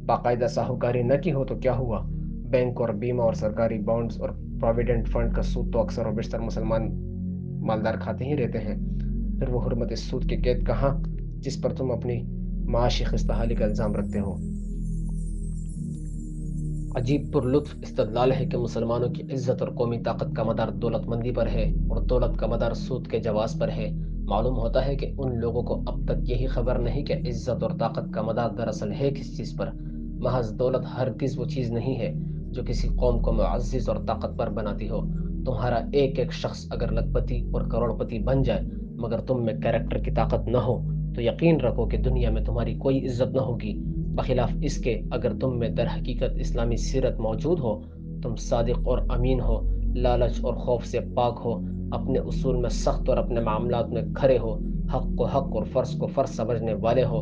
باقاعدہ ساہوکاری نہ کی ہو تو کیا ہوا؟ بینک اور بیمہ اور سرکاری بانڈز اور پروویڈنٹ فنڈ کا سود تو اکثر و بیشتر مسلمان مالدار کھاتے ہی رہتے ہیں. پھر وہ حرمت اس سود کی قید کہاں جس پر تم اپنی معاشی خستحالی کا الزام رکھتے ہو؟ عجیب پر لطف استدلال ہے کہ مسلمانوں کی عزت اور قومی طاقت کا مدار دولت مندی پر ہے اور دولت کا مدار سود کے جواز پر ہے. معلوم ہوتا ہے کہ ان لوگوں کو اب تک یہی خبر نہیں کہ عزت اور طاقت کا مدار دراصل ہے کس چیز پر. محض دولت ہرگز وہ چیز نہیں ہے جو کسی قوم کو معزز اور طاقتور بناتی ہو. تمہارا ایک ایک شخص اگر لکھپتی اور کروڑ پتی بن جائے مگر تم میں کریکٹر کی طاقت نہ ہو تو یقین رکھو کہ دنیا میں تمہاری کوئی عزت نہ ہوگی. بخلاف اس کے اگر تم میں در حقیقت اسلامی سیرت موجود ہو، تم صادق اور امین ہو، لالچ اور خوف سے پاک ہو، اپنے اصول میں سخت اور اپنے معاملات میں کھرے ہو، حق کو حق اور فرض کو فرض سمجھنے والے ہو،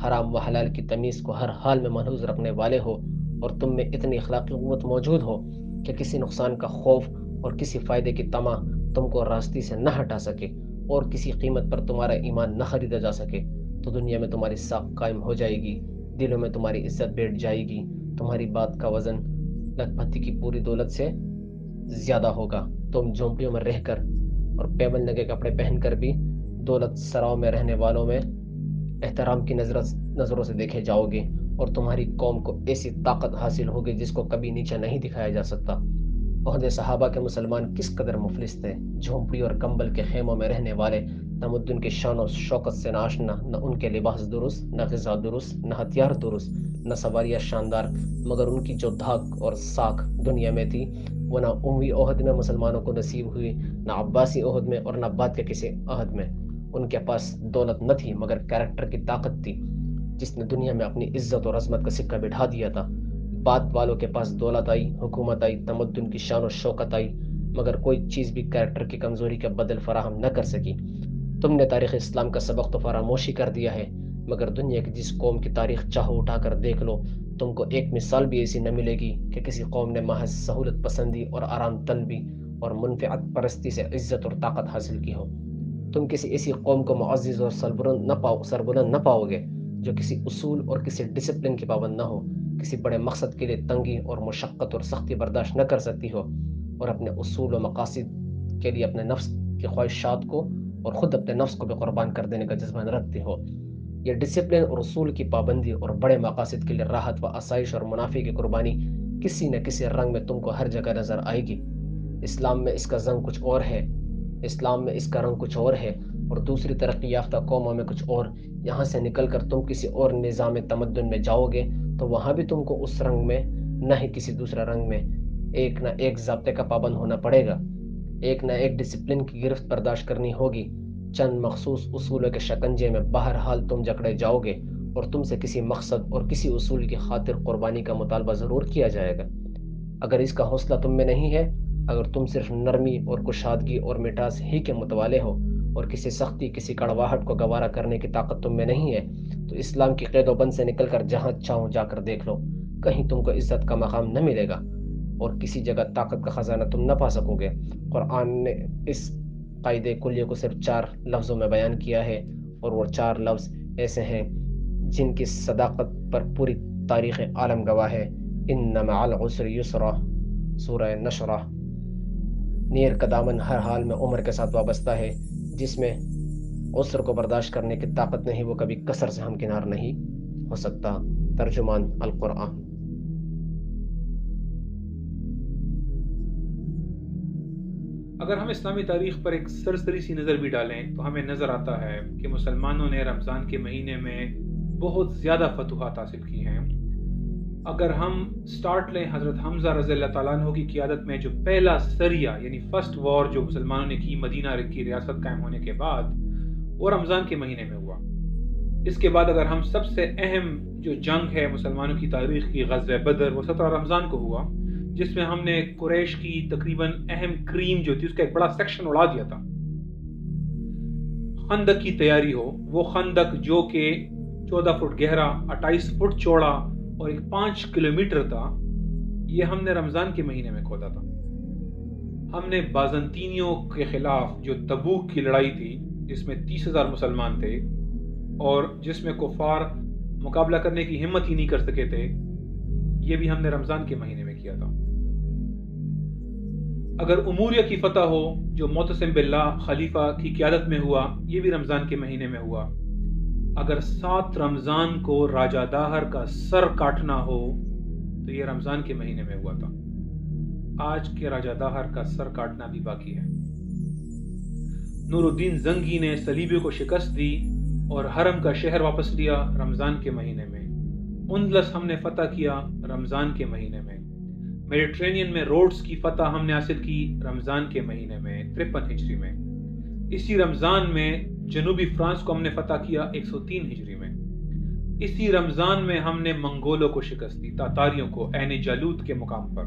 حرام و حلال کی تمیز کو ہر حال میں ملحوظ رکھنے والے ہو، اور تم میں اتنی اخلاقی قوت موجود ہو کہ کسی نقصان کا خوف اور کسی فائدے کی طمع تم کو راستے سے نہ ہٹا سکے اور کسی قیمت پر تمہارا ایمان نہ خریدا جا سکے، تو دنیا میں تمہاری ساکھ قائم ہو جائے گی، دلوں میں تمہاری عزت بیٹھ جائے گی، تمہاری بات کا وزن لکھپتی کی پوری دولت سے زیادہ ہوگا. تم جھونپڑیوں میں رہ کر اور پیبل لگے کپڑے پہن کر بھی دولت سراؤں میں رہنے والوں میں احترام کی نظروں سے دیکھے جاؤ گے، اور تمہاری قوم کو ایسی طاقت حاصل ہوگی جس کو کبھی نیچے نہیں دکھایا جا سکتا. عہد صحابہ کے مسلمان کس قدر مفلس تھے، جھونپڑی اور کمبل کے خیموں میں رہنے والے، تمدن کی شان و شوکت سے ناشنا، نہ ان کے لباس درست، نہ غذا درست، نہ ہتھیار درست، نہ سواریاں شاندار، مگر ان کی جو دھاک اور ساکھ دنیا میں تھی وہ نہ اموی عہد میں مسلمانوں کو نصیب ہوئی، نہ عباسی عہد میں اور نہ بعد کے کسی عہد میں. ان کے پاس دولت نہ تھی مگر کریکٹر کی طاقت تھی جس نے دنیا میں اپنی عزت اور عظمت کا سکہ بٹھا دیا تھا. بعد والوں کے پاس دولت آئی، حکومت آئی، تمدن کی شان و شوکت آئی، مگر کوئی چیز بھی کریکٹر کی کمزوری کا بدل فراہم نہ کر سکی. تم نے تاریخ اسلام کا سبق تو فراموشی کر دیا ہے، مگر دنیا کی جس قوم کی تاریخ چاہو اٹھا کر دیکھ لو، تم کو ایک مثال بھی ایسی نہ ملے گی کہ کسی قوم نے محض سہولت پسندی اور آرام طلبی اور منفعت پرستی سے عزت اور طاقت حاصل کی ہو. تم کسی ایسی قوم کو معزز اور سربلند نہ پاؤ گے جو کسی اصول اور کسی ڈسپلن کی پابند نہ ہو، کسی بڑے مقصد کے لیے تنگی اور مشقت اور سختی برداشت نہ کر سکتی ہو، اور اپنے اصول و مقاصد کے لیے اپنے نفس کی خواہشات کو اور خود اپنے نفس کو بھی قربان کر دینے کا جذبہ نہ رکھتی ہو. یہ ڈسپلن اور اصول کی پابندی اور بڑے مقاصد کے لیے راحت و آسائش اور منافع کی قربانی کسی نہ کسی رنگ میں تم کو ہر جگہ نظر آئے گی۔ اسلام میں اس کا رنگ کچھ اور ہے، اسلام میں اس کا رنگ کچھ اور ہے، اور دوسری ترقی یافتہ قوموں میں کچھ اور۔ یہاں سے نکل کر تم کسی اور نظام تمدن میں جاؤ گے تو وہاں بھی تم کو اس رنگ میں نہ ہی کسی دوسرے رنگ میں ایک نہ ایک ضابطے کا پابند ہونا پڑے گا، ایک نہ ایک ڈسپلن کی گرفت برداشت کرنی ہوگی۔ چند مخصوص اصولوں کے شکنجے میں بہرحال تم جکڑے جاؤ گے اور تم سے کسی مقصد اور کسی اصول کی خاطر قربانی کا مطالبہ ضرور کیا جائے گا۔ اگر اس کا حوصلہ تم میں نہیں ہے، اگر تم صرف نرمی اور کشادگی اور مٹاس ہی کے متوالے ہو اور کسی سختی کسی کڑواہٹ کو گوارا کرنے کی طاقت تم میں نہیں ہے، تو اسلام کی قید و بند سے نکل کر جہاں چاہو جا کر دیکھ لو، کہیں تم کو عزت کا مقام نہ ملے گا اور کسی جگہ طاقت کا خزانہ تم نہ پا سکو گے۔ قرآن نے اس قاعدے کلیہ کو صرف 4 لفظوں میں بیان کیا ہے، اور وہ 4 لفظ ایسے ہیں جن کی صداقت پر پوری تاریخ عالم گواہ ہے۔ ان مع العسر یسرا، سورہ نشرہ۔ نیر کا دامن ہر حال میں عمر کے ساتھ وابستہ ہے، جس میں عسر کو برداشت کرنے کی طاقت نہیں وہ کبھی کسر سے ہمکنار نہیں ہو سکتا۔ ترجمان القرآن۔ اگر ہم اسلامی تاریخ پر ایک سرسری سی نظر بھی ڈالیں تو ہمیں نظر آتا ہے کہ مسلمانوں نے رمضان کے مہینے میں بہت زیادہ فتوحات حاصل کی ہیں۔ اگر ہم سٹارٹ لیں حضرت حمزہ رضی اللہ تعالیٰ عنہ کی قیادت میں جو پہلا سریہ یعنی فرسٹ وار جو مسلمانوں نے کی مدینہ کی ریاست قائم ہونے کے بعد، وہ رمضان کے مہینے میں ہوا۔ اس کے بعد اگر ہم سب سے اہم جو جنگ ہے مسلمانوں کی تاریخ کی، غزوہ بدر، وہ 17 رمضان کو ہوا، جس میں ہم نے قریش کی تقریباً اہم کریم جو تھی اس کا ایک بڑا سیکشن اڑا دیا تھا۔ خندق کی تیاری ہو، وہ خندق جو کہ 14 فٹ گہرا، 28 فٹ چوڑا اور ایک 5 کلومیٹر تھا، یہ ہم نے رمضان کے مہینے میں کھودا تھا۔ ہم نے بازنطینیوں کے خلاف جو تبوک کی لڑائی تھی، جس میں 30,000 مسلمان تھے اور جس میں کفار مقابلہ کرنے کی ہمت ہی نہیں کر سکے تھے، یہ بھی ہم نے رمضان کے مہینے میں کیا تھا۔ اگر اموریہ کی فتح ہو جو معتصم باللہ خلیفہ کی قیادت میں ہوا، یہ بھی رمضان کے مہینے میں ہوا۔ اگر 7 رمضان کو راجہ داہر کا سر کاٹنا ہو تو یہ رمضان کے مہینے میں ہوا تھا۔ آج کے راجہ داہر کا سر کاٹنا بھی باقی ہے۔ نور الدین زنگی نے صلیبیوں کو شکست دی اور حرم کا شہر واپس لیا رمضان کے مہینے میں۔ اندلس ہم نے فتح کیا رمضان کے مہینے میں۔ میڈیٹرینین میں روڈز کی فتح ہم نے حاصل کی رمضان کے مہینے میں 53 ہجری میں۔ اسی رمضان میں جنوبی فرانس کو ہم نے فتح کیا 103 ہجری میں۔ اسی رمضان میں ہم نے منگولوں کو شکست دی، تاتاریوں کو، عین جالوت کے مقام پر،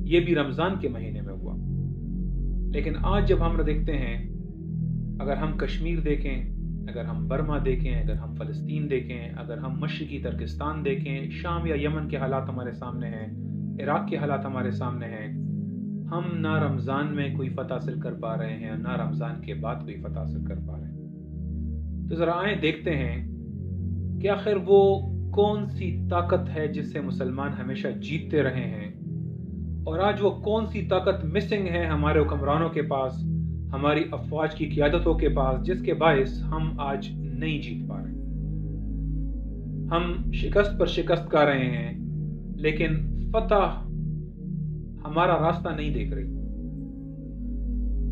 یہ بھی رمضان کے مہینے میں ہوا۔ لیکن آج جب ہم دیکھتے ہیں، اگر ہم کشمیر دیکھیں، اگر ہم برما دیکھیں، اگر ہم فلسطین دیکھیں، اگر ہم مشرقی ترکستان دیکھیں، شام یا یمن کے حالات ہمارے سامنے ہیں، عراق کے حالات ہمارے سامنے ہیں، ہم نہ رمضان میں کوئی فتح حاصل کر پا رہے ہیں، نہ رمضان کے بعد کوئی فتح حاصل کر پا رہے ہیں۔ تو ذرا آئیں دیکھتے ہیں کہ آخر وہ کون سی طاقت ہے جس سے مسلمان ہمیشہ جیتتے رہے ہیں، اور آج وہ کون سی طاقت مسنگ ہے ہمارے حکمرانوں کے پاس، ہماری افواج کی قیادتوں کے پاس، جس کے باعث ہم آج نہیں جیت پا رہے۔ ہم شکست پر شکست کھا رہے ہیں، لیکن فتح ہمارا راستہ نہیں دیکھ رہی۔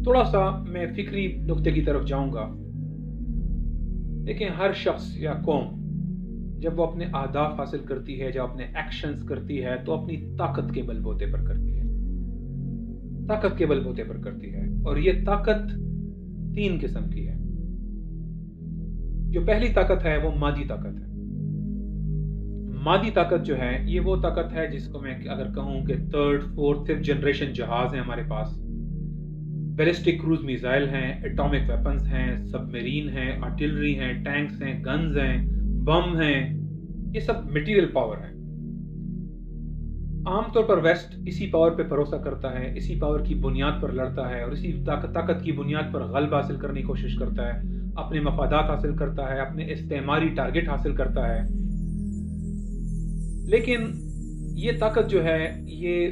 تھوڑا سا میں فکری نقطے کی طرف جاؤں گا۔ دیکھیں، ہر شخص یا قوم جب وہ اپنے اہداف حاصل کرتی ہے، جب اپنے ایکشنز کرتی ہے، تو اپنی طاقت کے بل بوتے پر کرتی ہے، طاقت کے بل بوتے پر کرتی ہے۔ اور یہ طاقت 3 قسم کی ہے۔ جو پہلی طاقت ہے وہ مادی طاقت ہے۔ مادی طاقت جو ہے یہ وہ طاقت ہے جس کو میں اگر کہوں کہ 3rd 4th 5th جنریشن جہاز ہیں ہمارے پاس، بیلسٹک کروز میزائل ہیں، ایٹامک ویپنز ہیں، سب میرین ہیں، آرٹلری ہیں، ٹینکس ہیں، گنز ہیں، بم ہیں، یہ سب مٹیریل پاور ہے۔ عام طور پر ویسٹ اسی پاور پہ بھروسہ کرتا ہے، اسی پاور کی بنیاد پر لڑتا ہے اور اسی طاقت کی بنیاد پر غلبہ حاصل کرنے کی کوشش کرتا ہے، اپنے مفادات حاصل کرتا ہے، اپنے استعماری ٹارگٹ حاصل کرتا ہے۔ لیکن یہ طاقت جو ہے، یہ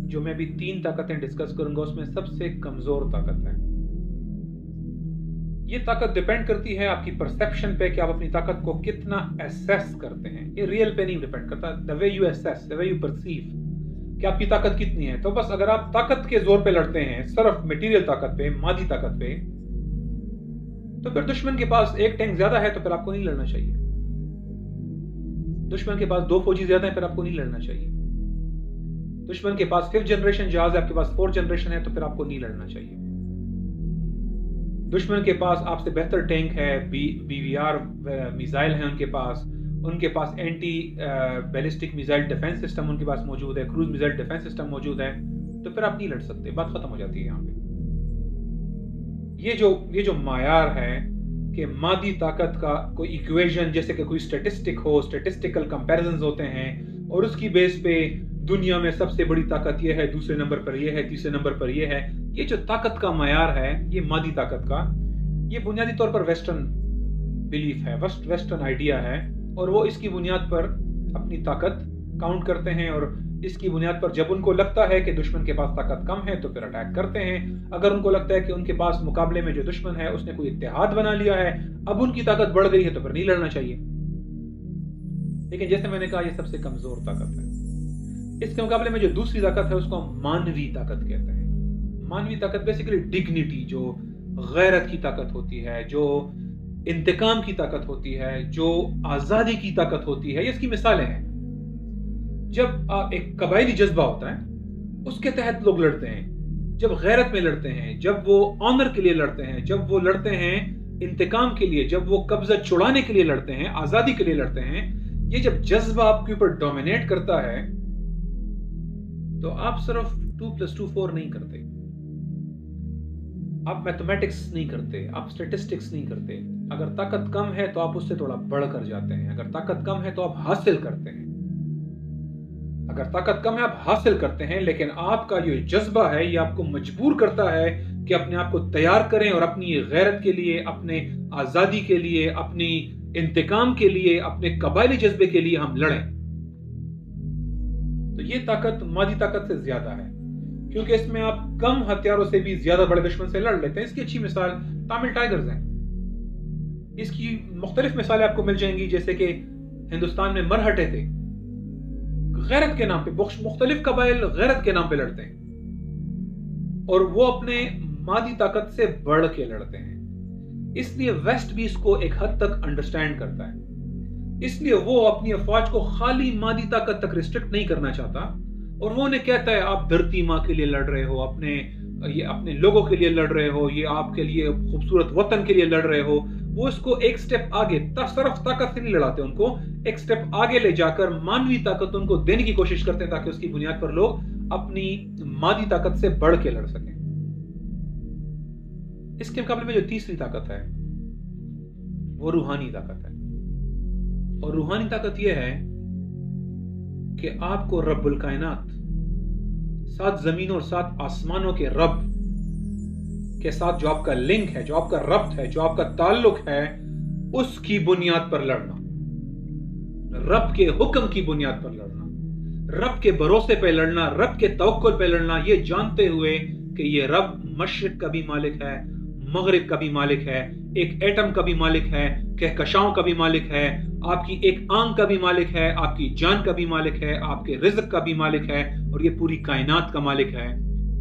جو میں بھی 3 طاقتیں ڈسکس کروں گا، اس میں سب سے کمزور طاقت ہے۔ یہ طاقت ڈیپینڈ کرتی ہے آپ کی پرسیپشن پہ کہ آپ اپنی طاقت کو کتنا ایسیس کرتے ہیں. یہ ریئل پہ نہیں ڈیپینڈ کرتا. the way you assess, the way you perceive کہ آپ کی طاقت کتنی ہے. تو بس اگر آپ طاقت کے زور پہ لڑتے ہیں، صرف میٹیریل طاقت پہ، مادی طاقت پہ، تو پھر دشمن کے پاس ایک ٹینک زیادہ ہے تو پھر آپ کو نہیں لڑنا چاہیے. دشمن کے پاس 2 فوجی زیادہ ہیں پھر آپ کو نہیں لڑنا چاہیے. دشمن کے پاس 5th جنریشن جہاز ہے، آپ کے پاس 4th جنریشن ہے تو پھر آپ کو نہیں لڑنا چاہیے. دشمن کے پاس آپ سے بہتر ٹینک ہے، BVR میزائل ہیں ان کے پاس anti ballistic missile defence system ان کے پاس موجود ہے، کروز میزائل ڈیفنس سسٹم موجود ہے، تو پھر آپ نہیں لڑ سکتے. بات ختم ہو جاتی ہے یہاں پہ. یہ جو معیار ہے کہ مادی طاقت کا کوئی ایکویشن، جیسے کہ کوئی اسٹیٹسٹک ہو، اسٹیٹسٹیکل کمپیریزنز ہوتے ہیں اور اس کی بیس پہ دنیا میں سب سے بڑی طاقت یہ ہے، دوسرے نمبر پر یہ ہے، تیسرے نمبر پر یہ ہے. یہ جو طاقت کا معیار ہے، یہ مادی طاقت کا، یہ بنیادی طور پر ویسٹرن بلیف ہے، ویسٹرن آئیڈیا ہے، اور وہ اس کی بنیاد پر اپنی طاقت کاؤنٹ کرتے ہیں، اور اس کی بنیاد پر جب ان کو لگتا ہے کہ دشمن کے پاس طاقت کم ہے تو پھر اٹیک کرتے ہیں. اگر ان کو لگتا ہے کہ ان کے پاس مقابلے میں جو دشمن ہے اس نے کوئی اتحاد بنا لیا ہے، اب ان کی طاقت بڑھ گئی ہے تو پھر نہیں لڑنا چاہیے. لیکن جیسے میں نے کہا، یہ سب سے کمزور طاقت ہے. اس کے مقابلے میں جو دوسری طاقت ہے اس کو ہم مانوی طاقت کہتے ہیں. مانوی طاقت بیسیکلی ڈگنیٹی، جو غیرت کی طاقت ہوتی ہے، جو انتقام کی طاقت ہوتی ہے، جو آزادی کی طاقت ہوتی ہے. یہ اس کی مثالیں ہیں. جب ایک قبائلی جذبہ ہوتا ہے اس کے تحت لوگ لڑتے ہیں، جب غیرت میں لڑتے ہیں، جب وہ آنر کے لیے لڑتے ہیں، جب وہ لڑتے ہیں انتقام کے لیے، جب وہ قبضہ چھڑانے کے لیے لڑتے ہیں، آزادی کے لیے لڑتے ہیں، یہ جب جذبہ آپ کے اوپر ڈومینیٹ کرتا ہے تو آپ صرف 2+2=4 نہیں کرتے، آپ میتھمیٹکس نہیں کرتے، آپ اسٹیٹسٹکس نہیں کرتے. اگر طاقت کم ہے تو آپ اس سے تھوڑا بڑھ کر جاتے ہیں. اگر طاقت کم ہے تو آپ حاصل کرتے ہیں. اگر طاقت کم ہے آپ حاصل کرتے ہیں، لیکن آپ کا یہ جذبہ ہے یہ آپ کو مجبور کرتا ہے کہ اپنے آپ کو تیار کریں اور اپنی غیرت کے لیے، اپنے آزادی کے لیے، اپنی انتقام کے لیے، اپنے قبائلی جذبے کے لیے ہم لڑیں. تو یہ طاقت مادی طاقت سے زیادہ ہے، کیونکہ اس میں آپ کم ہتھیاروں سے بھی زیادہ بڑے دشمن سے لڑ لیتے ہیں. اس کی اچھی مثال تامل ٹائیگرز ہیں. اس کی مختلف مثالیں آپ کو مل جائیں گی، جیسے کہ ہندوستان میں مرہٹے تھے، غیرت کے نام پہ مختلف قبائل غیرت کے نام پہ لڑتے ہیں، اور وہ اپنے مادی طاقت سے بڑھ کے لڑتے ہیں. اس لیے ویسٹ بھی اس کو ایک حد تک انڈرسٹینڈ کرتا ہے. اس لیے وہ اپنی افواج کو خالی مادی طاقت تک ریسٹرکٹ نہیں کرنا چاہتا، اور وہ انہیں کہتا ہے آپ دھرتی ماں کے لیے لڑ رہے ہو، اپنے لوگوں کے لیے لڑ رہے ہو، یہ آپ کے لیے خوبصورت وطن کے لیے لڑ رہے ہو. وہ اس کو ایک سٹیپ آگے، صرف طاقت سے نہیں لڑاتے، ان کو ایک سٹیپ آگے لے جا کر مانوی طاقت ان کو دینے کی کوشش کرتے ہیں تاکہ اس کی بنیاد پر لوگ اپنی مادی طاقت سے بڑھ کے لڑ سکیں. اس کے مقابلے میں جو تیسری طاقت ہے وہ روحانی طاقت ہے. اور روحانی طاقت یہ ہے کہ آپ کو رب الکائنات، 7 زمینوں اور 7 آسمانوں کے رب کے ساتھ جو آپ کا لنک ہے، جو آپ کا ربط ہے، جو آپ کا تعلق ہے، اس کی بنیاد پر لڑنا، رب کے حکم کی بنیاد پر لڑنا، رب کے بھروسے پہ لڑنا، رب کے توکل پہ لڑنا، یہ جانتے ہوئے کہ یہ رب مشرق کا بھی مالک ہے، مغرب کا بھی مالک ہے، ایک ایٹم کا بھی مالک ہے، کہکشاؤں کا بھی مالک ہے، آپ کی ایک آنکھ کا بھی مالک ہے، آپ کی جان کا بھی مالک ہے، آپ کے رزق کا بھی مالک ہے، اور یہ پوری کائنات کا مالک ہے،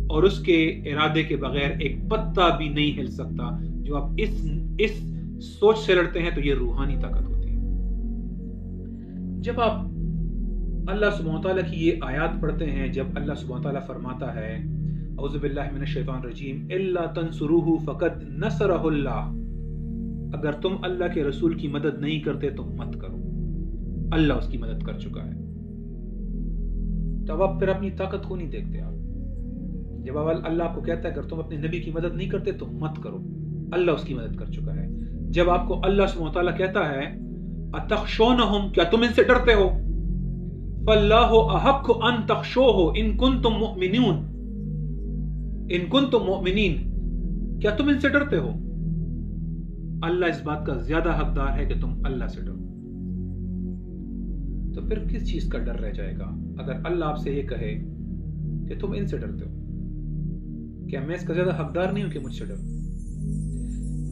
اور اس کے ارادے کے بغیر ایک پتا بھی نہیں ہل سکتا. جو آپ اس سوچ سے لڑتے ہیں تو یہ روحانی طاقت ہوتی ہے. جب آپ اللہ سبحانہ وتعالیٰ کی یہ آیات پڑھتے ہیں، جب اللہ سبحانہ وتعالیٰ فرماتا ہے اعوذ باللہ من الشیطان الرجیم الا تنصروہ فقد نصرہ اللہ، اگر تم اللہ کے رسول کی مدد نہیں کرتے تو مت کرو، اللہ اس کی مدد کر چکا ہے. تو اب آپ پھر اپنی طاقت کو نہیں دیکھتے. آپ جب اللہ آپ کو کہتا ہے اگر تم اپنے نبی کی مدد نہیں کرتے تو مت کرو، اللہ اس کی مدد کر چکا ہے. جب آپ کو اللہ سبحانہ وتعالیٰ کہتا ہے اتخشونہم، کیا تم ان سے ڈرتے ہو، فاللہ احق ان تخشوہ ان کنتم مؤمنون، ان کنتم مؤمنین، کیا تم ان سے ڈرتے ہو، اللہ اس بات کا زیادہ حقدار ہے کہ تم اللہ سے ڈرو. تو پھر کس چیز کا ڈر رہ جائے گا اگر اللہ آپ سے یہ کہے کہ تم ان سے ڈرتے ہو؟ کیا میں اس کا زیادہ حقدار نہیں ہوں کہ مجھ سے ڈرو؟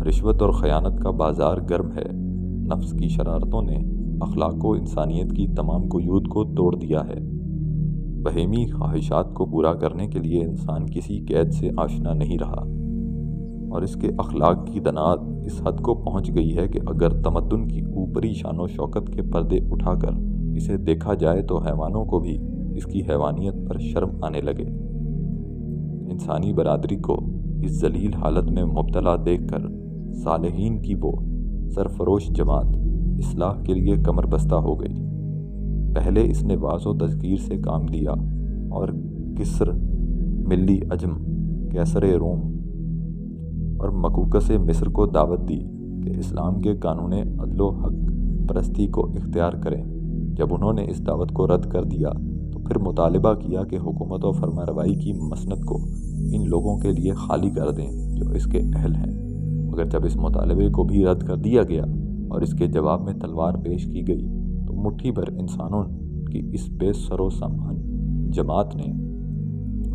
رشوت اور خیانت کا بازار گرم ہے۔ نفس کی شرارتوں نے اخلاق و انسانیت کی تمام قیود کو توڑ دیا ہے۔ بہیمی خواہشات کو پورا کرنے کے لیے انسان کسی قید سے آشنا نہیں رہا، اور اس کے اخلاق کی دنات اس حد کو پہنچ گئی ہے کہ اگر تمدن کی اوپری شان و شوکت کے پردے اٹھا کر اسے دیکھا جائے تو حیوانوں کو بھی اس کی حیوانیت پر شرم آنے لگے۔ انسانی برادری کو اس ذلیل حالت میں مبتلا دیکھ کر صالحین کی وہ سرفروش جماعت اصلاح کے لیے کمر بستہ ہو گئی۔ پہلے اس نے واعظ و تذکیر سے کام لیا اور کسر ملی عجم، کیسر روم اور مقوقس مصر کو دعوت دی کہ اسلام کے قانون عدل و حق پرستی کو اختیار کریں۔ جب انہوں نے اس دعوت کو رد کر دیا تو پھر مطالبہ کیا کہ حکومت و فرمانروائی کی مسند کو ان لوگوں کے لیے خالی کر دیں جو اس کے اہل ہیں، مگر جب اس مطالبے کو بھی رد کر دیا گیا اور اس کے جواب میں تلوار پیش کی گئی تو مٹھی بھر انسانوں کی اس بے سر و سامان جماعت نے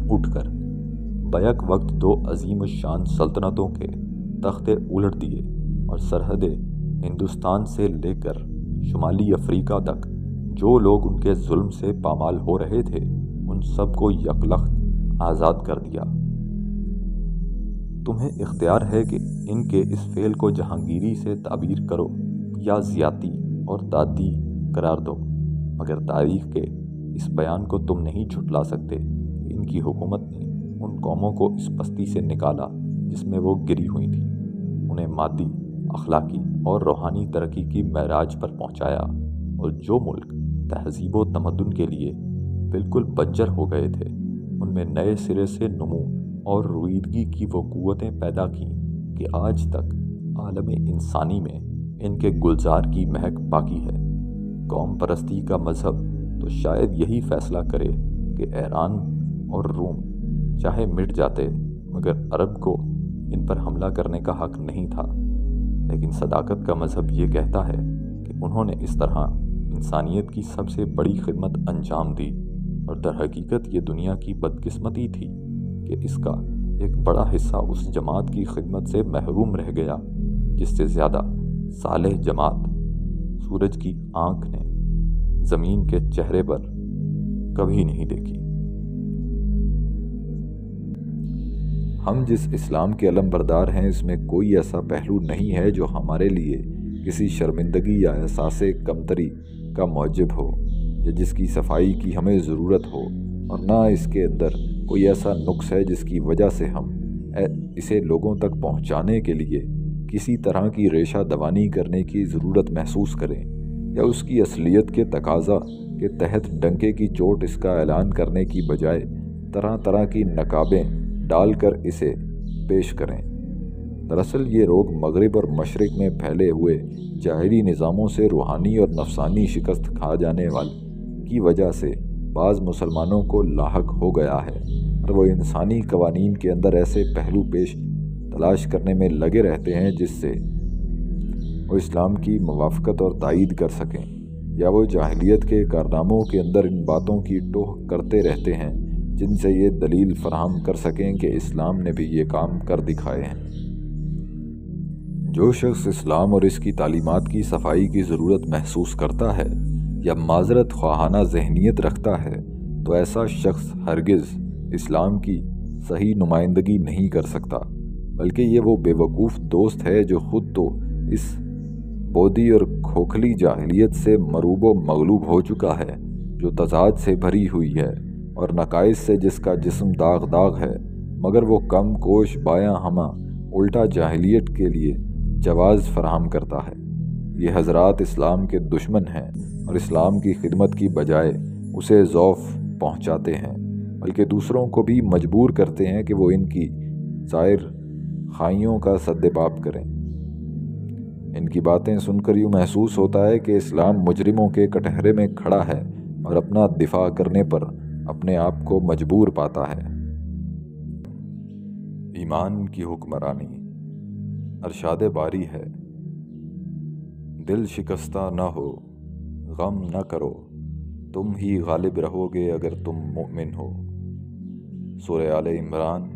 اٹھ کر بیک وقت دو عظیم الشان سلطنتوں کے تختے الٹ دیے اور سرحد ہندوستان سے لے کر شمالی افریقہ تک جو لوگ ان کے ظلم سے پامال ہو رہے تھے ان سب کو یکلخت آزاد کر دیا۔ تمہیں اختیار ہے کہ ان کے اس فعل کو جہانگیری سے تعبیر کرو یا زیادتی اور تعدی قرار دو، مگر تاریخ کے اس بیان کو تم نہیں جھٹلا سکتے کہ ان کی حکومت نے ان قوموں کو اس پستی سے نکالا جس میں وہ گری ہوئی تھیں، انہیں مادی، اخلاقی اور روحانی ترقی کی معراج پر پہنچایا، اور جو ملک تہذیب و تمدن کے لیے بالکل بنجر ہو گئے تھے ان میں نئے سرے سے نمو اور رویدگی کی وہ قوتیں پیدا کیں کہ آج تک عالم انسانی میں ان کے گلزار کی مہک باقی ہے۔ قوم پرستی کا مذہب تو شاید یہی فیصلہ کرے کہ ایران اور روم چاہے مٹ جاتے مگر عرب کو ان پر حملہ کرنے کا حق نہیں تھا، لیکن صداقت کا مذہب یہ کہتا ہے کہ انہوں نے اس طرح انسانیت کی سب سے بڑی خدمت انجام دی، اور در حقیقت یہ دنیا کی بدقسمتی تھی کہ اس کا ایک بڑا حصہ اس جماعت کی خدمت سے محروم رہ گیا جس سے زیادہ صالح جماعت سورج کی آنکھ نے زمین کے چہرے پر کبھی نہیں دیکھی۔ ہم جس اسلام کے علم بردار ہیں اس میں کوئی ایسا پہلو نہیں ہے جو ہمارے لیے کسی شرمندگی یا احساس کمتری کا موجب ہو، یا جس کی صفائی کی ہمیں ضرورت ہو، اور نہ اس کے اندر کوئی ایسا نقص ہے جس کی وجہ سے ہم اسے لوگوں تک پہنچانے کے لیے کسی طرح کی ریشہ دوانی کرنے کی ضرورت محسوس کریں، یا اس کی اصلیت کے تقاضا کے تحت ڈنکے کی چوٹ اس کا اعلان کرنے کی بجائے طرح طرح کی نقابیں ڈال کر اسے پیش کریں۔ دراصل یہ روگ مغرب اور مشرق میں پھیلے ہوئے جاہلی نظاموں سے روحانی اور نفسانی شکست کھا جانے والی کی وجہ سے بعض مسلمانوں کو لاحق ہو گیا ہے، اور وہ انسانی قوانین کے اندر ایسے پہلو پیش تلاش کرنے میں لگے رہتے ہیں جس سے وہ اسلام کی موافقت اور تائید کر سکیں، یا وہ جاہلیت کے کارناموں کے اندر ان باتوں کی ٹوہ کرتے رہتے ہیں جن سے یہ دلیل فراہم کر سکیں کہ اسلام نے بھی یہ کام کر دکھائے ہیں۔ جو شخص اسلام اور اس کی تعلیمات کی صفائی کی ضرورت محسوس کرتا ہے یا معذرت خواہانہ ذہنیت رکھتا ہے تو ایسا شخص ہرگز اسلام کی صحیح نمائندگی نہیں کر سکتا، بلکہ یہ وہ بے وقوف دوست ہے جو خود تو اس بودی اور کھوکھلی جاہلیت سے مروب و مغلوب ہو چکا ہے جو تضاد سے بھری ہوئی ہے اور نقائص سے جس کا جسم داغ داغ ہے، مگر وہ کم کوش بایاں ہمہ الٹا جاہلیت کے لیے جواز فراہم کرتا ہے۔ یہ حضرات اسلام کے دشمن ہیں اور اسلام کی خدمت کی بجائے اسے ضعف پہنچاتے ہیں، بلکہ دوسروں کو بھی مجبور کرتے ہیں کہ وہ ان کی ظاہر خائیوں کا سدباب کریں۔ ان کی باتیں سن کر یوں محسوس ہوتا ہے کہ اسلام مجرموں کے کٹہرے میں کھڑا ہے اور اپنا دفاع کرنے پر اپنے آپ کو مجبور پاتا ہے۔ ایمان کی حکمرانی ارشاد باری ہے، دل شکستہ نہ ہو، غم نہ کرو، تم ہی غالب رہو گے اگر تم مومن ہو۔ سورہ آل عمران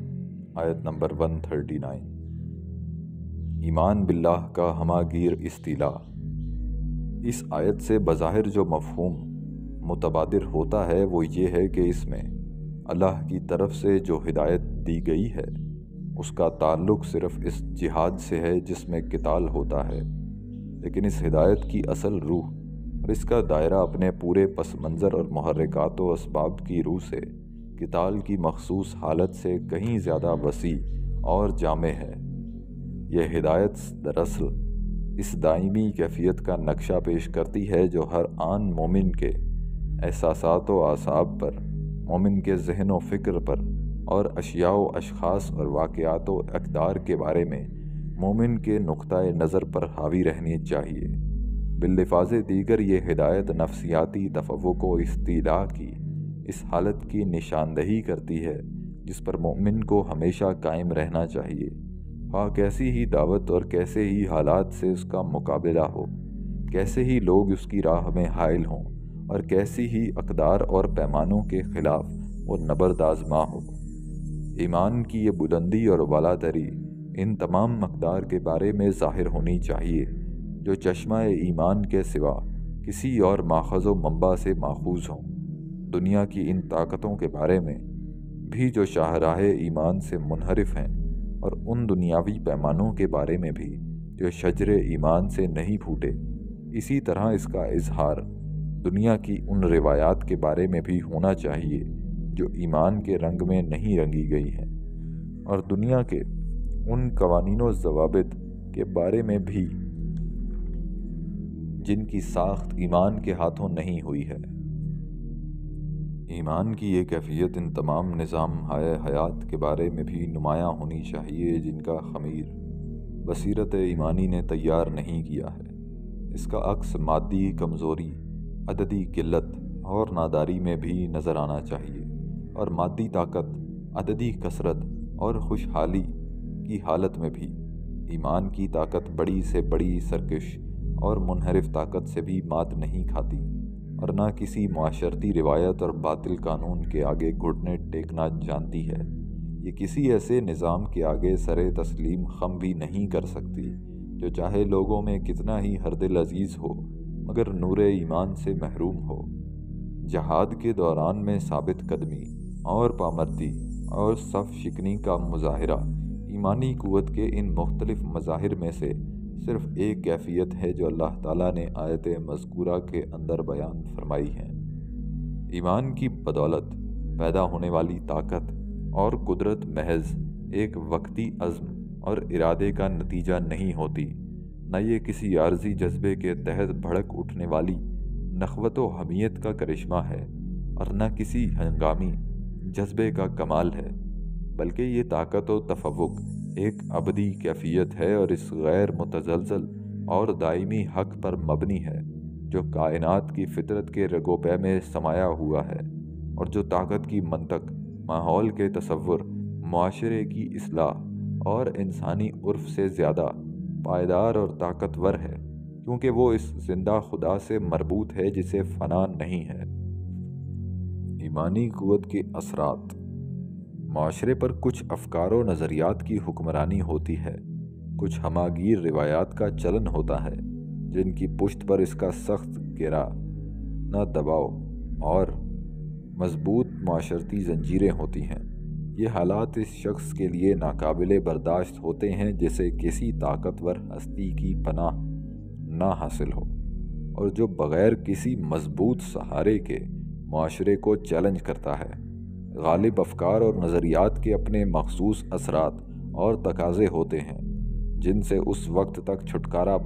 آیت نمبر 139۔ ایمان باللہ کا ہماگیر اصطلاح۔ اس آیت سے بظاہر جو مفہوم متبادر ہوتا ہے وہ یہ ہے کہ اس میں اللہ کی طرف سے جو ہدایت دی گئی ہے اس کا تعلق صرف اس جہاد سے ہے جس میں قتال ہوتا ہے، لیکن اس ہدایت کی اصل روح اور اس کا دائرہ اپنے پورے پس منظر اور محرکات و اسباب کی روح سے قتال کی مخصوص حالت سے کہیں زیادہ وسیع اور جامع ہے۔ یہ ہدایت دراصل اس دائمی کیفیت کا نقشہ پیش کرتی ہے جو ہر آن مومن کے احساسات و اعصاب پر، مومن کے ذہن و فکر پر اور اشیاء و اشخاص اور واقعات و اقدار کے بارے میں مومن کے نقطۂ نظر پر حاوی رہنی چاہیے۔ باللفاظ دیگر یہ ہدایت نفسیاتی تفوق و استیلاء کی اس حالت کی نشاندہی کرتی ہے جس پر مومن کو ہمیشہ قائم رہنا چاہیے، خواہ کیسی ہی دعوت اور کیسے ہی حالات سے اس کا مقابلہ ہو، کیسے ہی لوگ اس کی راہ میں حائل ہوں اور کیسی ہی اقدار اور پیمانوں کے خلاف وہ نبرد آزما ہو۔ ایمان کی یہ بلندی اور بالاتری ان تمام اقدار کے بارے میں ظاہر ہونی چاہیے جو چشمہ ایمان کے سوا کسی اور ماخذ و منبع سے ماخوذ ہوں۔ دنیا کی ان طاقتوں کے بارے میں بھی جو شاہراہ ایمان سے منحرف ہیں، اور ان دنیاوی پیمانوں کے بارے میں بھی جو شجر ایمان سے نہیں پھوٹے۔ اسی طرح اس کا اظہار دنیا کی ان روایات کے بارے میں بھی ہونا چاہیے جو ایمان کے رنگ میں نہیں رنگی گئی ہیں، اور دنیا کے ان قوانین و ضوابط کے بارے میں بھی جن کی ساخت ایمان کے ہاتھوں نہیں ہوئی ہے۔ ایمان کی یہ کیفیت ان تمام نظام حیات کے بارے میں بھی نمایاں ہونی چاہیے جن کا خمیر بصیرت ایمانی نے تیار نہیں کیا ہے۔ اس کا عکس مادی کمزوری، عددی قلت اور ناداری میں بھی نظر آنا چاہیے، اور مادی طاقت، عددی کثرت اور خوشحالی کی حالت میں بھی ایمان کی طاقت بڑی سے بڑی سرکش اور منحرف طاقت سے بھی مات نہیں کھاتی، اور نہ کسی معاشرتی روایت اور باطل قانون کے آگے گھٹنے ٹیکنا جانتی ہے۔ یہ کسی ایسے نظام کے آگے سر تسلیم خم بھی نہیں کر سکتی جو چاہے لوگوں میں کتنا ہی ہر دل عزیز ہو مگر نور ایمان سے محروم ہو۔ جہاد کے دوران میں ثابت قدمی اور پامردی اور صف شکنی کا مظاہرہ ایمانی قوت کے ان مختلف مظاہر میں سے صرف ایک کیفیت ہے جو اللہ تعالیٰ نے آیت مذکورہ کے اندر بیان فرمائی ہے۔ ایمان کی بدولت پیدا ہونے والی طاقت اور قدرت محض ایک وقتی عزم اور ارادے کا نتیجہ نہیں ہوتی، نہ یہ کسی عارضی جذبے کے تحت بھڑک اٹھنے والی نخوت و حمیت کا کرشمہ ہے، اور نہ کسی ہنگامی جذبے کا کمال ہے، بلکہ یہ طاقت و تفوق ایک ابدی کیفیت ہے اور اس غیر متزلزل اور دائمی حق پر مبنی ہے جو کائنات کی فطرت کے رگ و پے میں سمایا ہوا ہے، اور جو طاقت کی منطق، ماحول کے تصور، معاشرے کی اصلاح اور انسانی عرف سے زیادہ پائیدار اور طاقتور ہے، کیونکہ وہ اس زندہ خدا سے مربوط ہے جسے فنا نہیں ہے۔ ایمانی قوت کے اثرات: معاشرے پر کچھ افکار و نظریات کی حکمرانی ہوتی ہے، کچھ ہماگیر روایات کا چلن ہوتا ہے جن کی پشت پر اس کا سخت گرا نہ دباؤ اور مضبوط معاشرتی زنجیریں ہوتی ہیں۔ یہ حالات اس شخص کے لیے ناقابل برداشت ہوتے ہیں جسے کسی طاقتور ہستی کی پناہ نہ حاصل ہو، اور جو بغیر کسی مضبوط سہارے کے معاشرے کو چیلنج کرتا ہے۔ غالب افکار اور نظریات کے اپنے مخصوص اثرات اور تقاضے ہوتے ہیں جن سے اس وقت تک چھٹکارا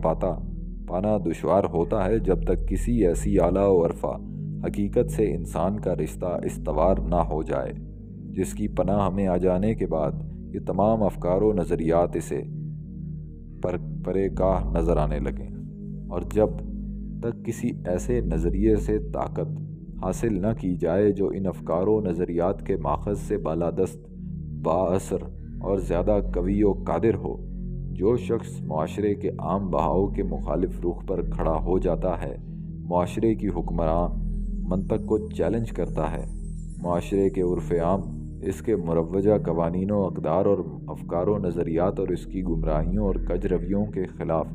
پانا دشوار ہوتا ہے جب تک کسی ایسی اعلیٰ و عرفہ حقیقت سے انسان کا رشتہ استوار نہ ہو جائے جس کی پناہ میں آ جانے کے بعد یہ تمام افکار و نظریات اسے پرے کاہ نظر آنے لگیں، اور جب تک کسی ایسے نظریے سے طاقت حاصل نہ کی جائے جو ان افکار و نظریات کے ماخذ سے بالادست، بااثر اور زیادہ قوی و قادر ہو، جو شخص معاشرے کے عام بہاؤ کے مخالف رخ پر کھڑا ہو جاتا ہے، معاشرے کی حکمراں منطق کو چیلنج کرتا ہے، معاشرے کے عرف عام اس کے مروجہ قوانین و اقدار اور افکار و نظریات اور اس کی گمراہیوں اور کج رویوں کے خلاف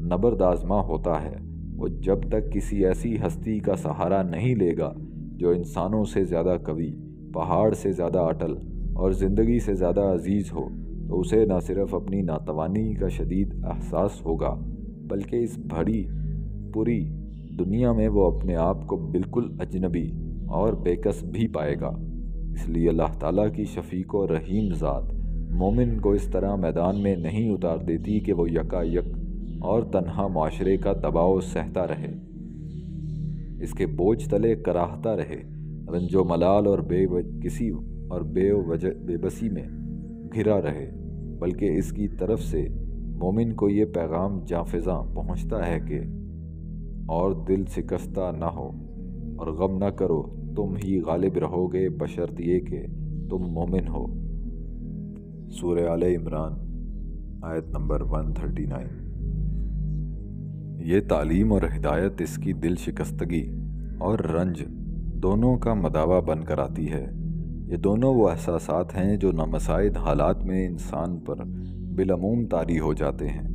نبرد آزما ہوتا ہے، وہ جب تک کسی ایسی ہستی کا سہارا نہیں لے گا جو انسانوں سے زیادہ قوی، پہاڑ سے زیادہ اٹل اور زندگی سے زیادہ عزیز ہو، تو اسے نہ صرف اپنی ناتوانی کا شدید احساس ہوگا بلکہ اس بھری پوری دنیا میں وہ اپنے آپ کو بالکل اجنبی اور بےکس بھی پائے گا۔ اس لیے اللہ تعالیٰ کی شفیق و رحیم ذات مومن کو اس طرح میدان میں نہیں اتار دیتی کہ وہ یکا یک اور تنہا معاشرے کا دباؤ سہتا رہے، اس کے بوجھ تلے کراہتا رہے، رنج و ملال اور بے بسی میں گھرا رہے، بلکہ اس کی طرف سے مومن کو یہ پیغام جاں پہنچتا ہے کہ اور دل شکستہ نہ ہو اور غم نہ کرو، تم ہی غالب رہو گے بشرط یہ کہ تم مومن ہو۔ سورہ آل عمران آیت نمبر 139۔ یہ تعلیم اور ہدایت اس کی دل شکستگی اور رنج دونوں کا مداوا بن کر آتی ہے۔ یہ دونوں وہ احساسات ہیں جو نامساعد حالات میں انسان پر بالعموم طاری ہو جاتے ہیں،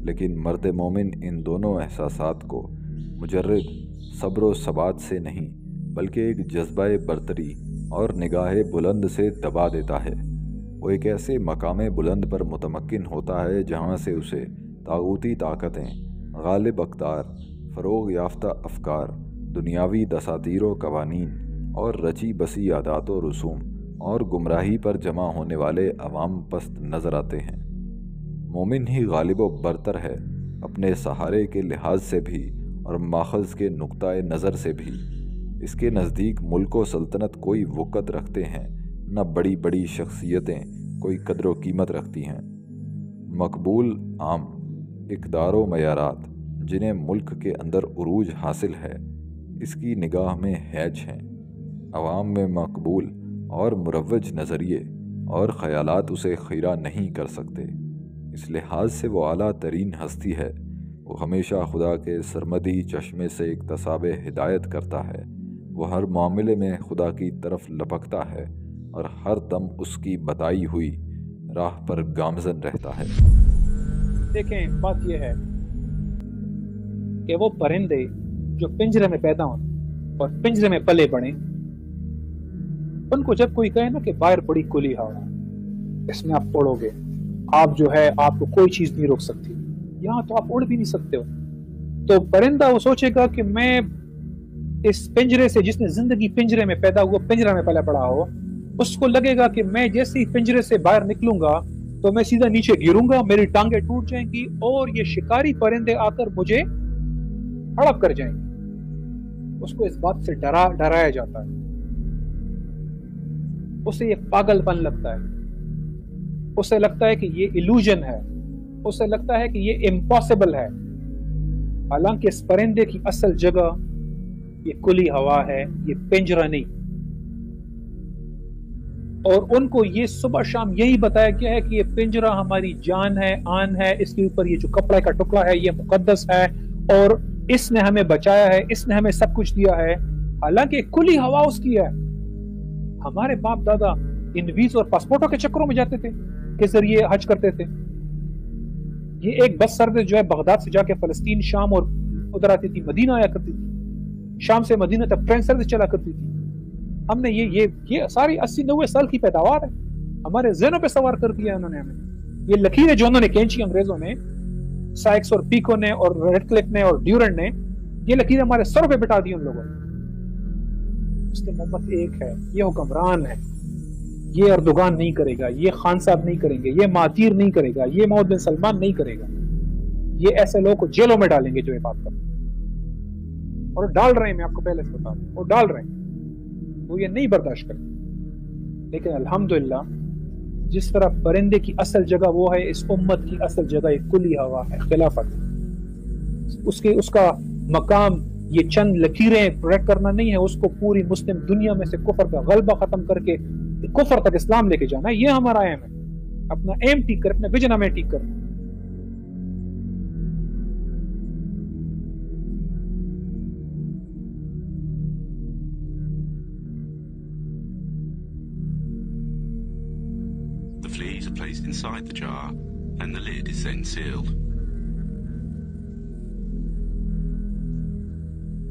لیکن مرد مومن ان دونوں احساسات کو مجرد صبر و ثبات سے نہیں بلکہ ایک جذبہ برتری اور نگاہ بلند سے دبا دیتا ہے۔ وہ ایک ایسے مقام بلند پر متمکن ہوتا ہے جہاں سے اسے طاغوتی طاقتیں، غالب اقدار، فروغ یافتہ افکار، دنیاوی دساتیر و قوانین اور رچی بسی عادات و رسوم اور گمراہی پر جمع ہونے والے عوام پست نظر آتے ہیں۔ مومن ہی غالب و برتر ہے، اپنے سہارے کے لحاظ سے بھی اور ماخذ کے نقطۂ نظر سے بھی۔ اس کے نزدیک ملک و سلطنت کوئی وقت رکھتے ہیں، نہ بڑی بڑی شخصیتیں کوئی قدر و قیمت رکھتی ہیں۔ مقبول عام اقدار و معیارات جنہیں ملک کے اندر عروج حاصل ہے، اس کی نگاہ میں ہیج ہیں۔ عوام میں مقبول اور مروج نظریے اور خیالات اسے خیرہ نہیں کر سکتے۔ اس لحاظ سے وہ اعلیٰ ترین ہستی ہے۔ وہ ہمیشہ خدا کے سرمدی چشمے سے اکتساب ہدایت کرتا ہے۔ وہ ہر معاملے میں خدا کی طرف لپکتا ہے اور ہر دم اس کی بتائی ہوئی راہ پر گامزن رہتا ہے۔ دیکھیں، بات یہ ہے کہ وہ پرندے جو پنجرے میں پیدا ہوں اور پنجرے میں پلے بڑھیں، ان کو جب کوئی کہے نا کہ باہر بڑی کھلی ہوا ہے، اس میں آپ اڑو گے، آپ جو ہے آپ کو کوئی چیز نہیں روک سکتی، یہاں تو آپ اڑ بھی نہیں سکتے ہو، تو پرندہ وہ سوچے گا کہ میں اس پنجرے سے، جس نے زندگی پنجرے میں پیدا ہوا، پنجرے میں پلا پڑا ہو، اس کو لگے گا کہ میں جیسے ہی پنجرے سے باہر نکلوں گا تو میں سیدھا نیچے گروں گا، میری ٹانگیں ٹوٹ جائیں گی اور یہ شکاری پرندے آ کر مجھے ہڑپ کر جائیں گے۔ اس کو اس بات سے ڈرایا جاتا ہے، اسے یہ پاگل پن لگتا ہے، اسے لگتا ہے کہ یہ ایلوژن ہے، اسے لگتا ہے کہ یہ امپاسبل ہے، حالانکہ اس پرندے کی اصل جگہ یہ کھلی ہوا ہے، یہ پنجرہ نہیں۔ اور ان کو یہ صبح شام یہی بتایا گیا ہے کہ یہ پنجرہ ہماری جان ہے، آن ہے، اس کے اوپر یہ جو کپڑے کا ٹکڑا ہے یہ مقدس ہے اور اس نے ہمیں بچایا ہے، اس نے ہمیں سب کچھ دیا ہے، حالانکہ کھلی ہوا اس کی ہے۔ ہمارے باپ دادا ان ویز اور پاسپورٹوں کے چکروں میں جاتے تھے، کے ذریعے حج کرتے تھے۔ یہ ایک بس سروس جو ہے بغداد سے جا کے فلسطین، شام اور ادھر آتی تھی، مدینہ آیا کرتی تھی، شام سے مدینہ تک ٹرین سروس چلا کرتی تھی۔ ہم نے یہ ساری 80-90 سال کی پیداوار ہے، ہمارے ذہنوں پہ سوار کر دیا انہوں نے ہمیں۔ یہ لکیریں جو انہوں نے کھینچی انگریزوں نے، سائکس اور پیکو نے اور ریڈ کلف نے اور ڈیورنڈ نے، یہ لکیریں ہمارے سروں پہ بٹا دی ان لوگوں نے۔ مسلم امت ایک ہے، یہ حکمران ہے، یہ اردوغان نہیں کرے گا، یہ خان صاحب نہیں کریں گے، یہ مہاتیر نہیں کرے گا، یہ محمد بن سلمان نہیں کرے گا، یہ ایسے لوگوں کو جیلوں میں ڈالیں گے جو یہ بات کریں، اور ڈال رہے ہیں، میں آپ کو پہلے سے بتا دوں، وہ ڈال رہے ہیں، وہ یہ نہیں برداشت کرتے۔ لیکن الحمدللہ جس طرح پرندے کی اصل جگہ وہ ہے، اس امت کی اصل جگہ ایک کھلی ہوا ہے، خلافت۔ اس کا مقام یہ چند لکیریں پروٹیکٹ کرنا نہیں ہے، اس کو پوری مسلم دنیا میں سے کفر کا غلبہ ختم کر کے کفر تک اسلام لے کے جانا ہے۔ یہ ہمارا ایم ہے، اپنا ایم ٹھیک کر، اپنا ویژن ہمیں ٹھیک کرنا۔ fleas are placed inside the jar and the lid is then sealed.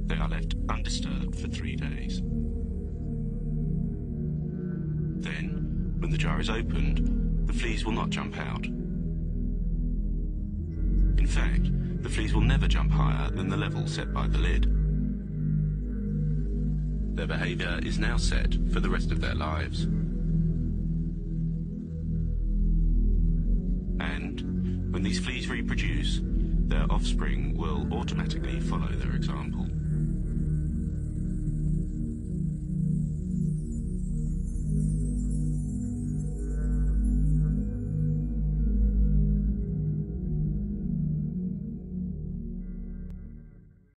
They are left undisturbed for 3 days. Then, when the jar is opened, the fleas will not jump out. In fact, the fleas will never jump higher than the level set by the lid. Their behaviour is now set for the rest of their lives. And, when these fleas reproduce, their offspring will automatically follow their example.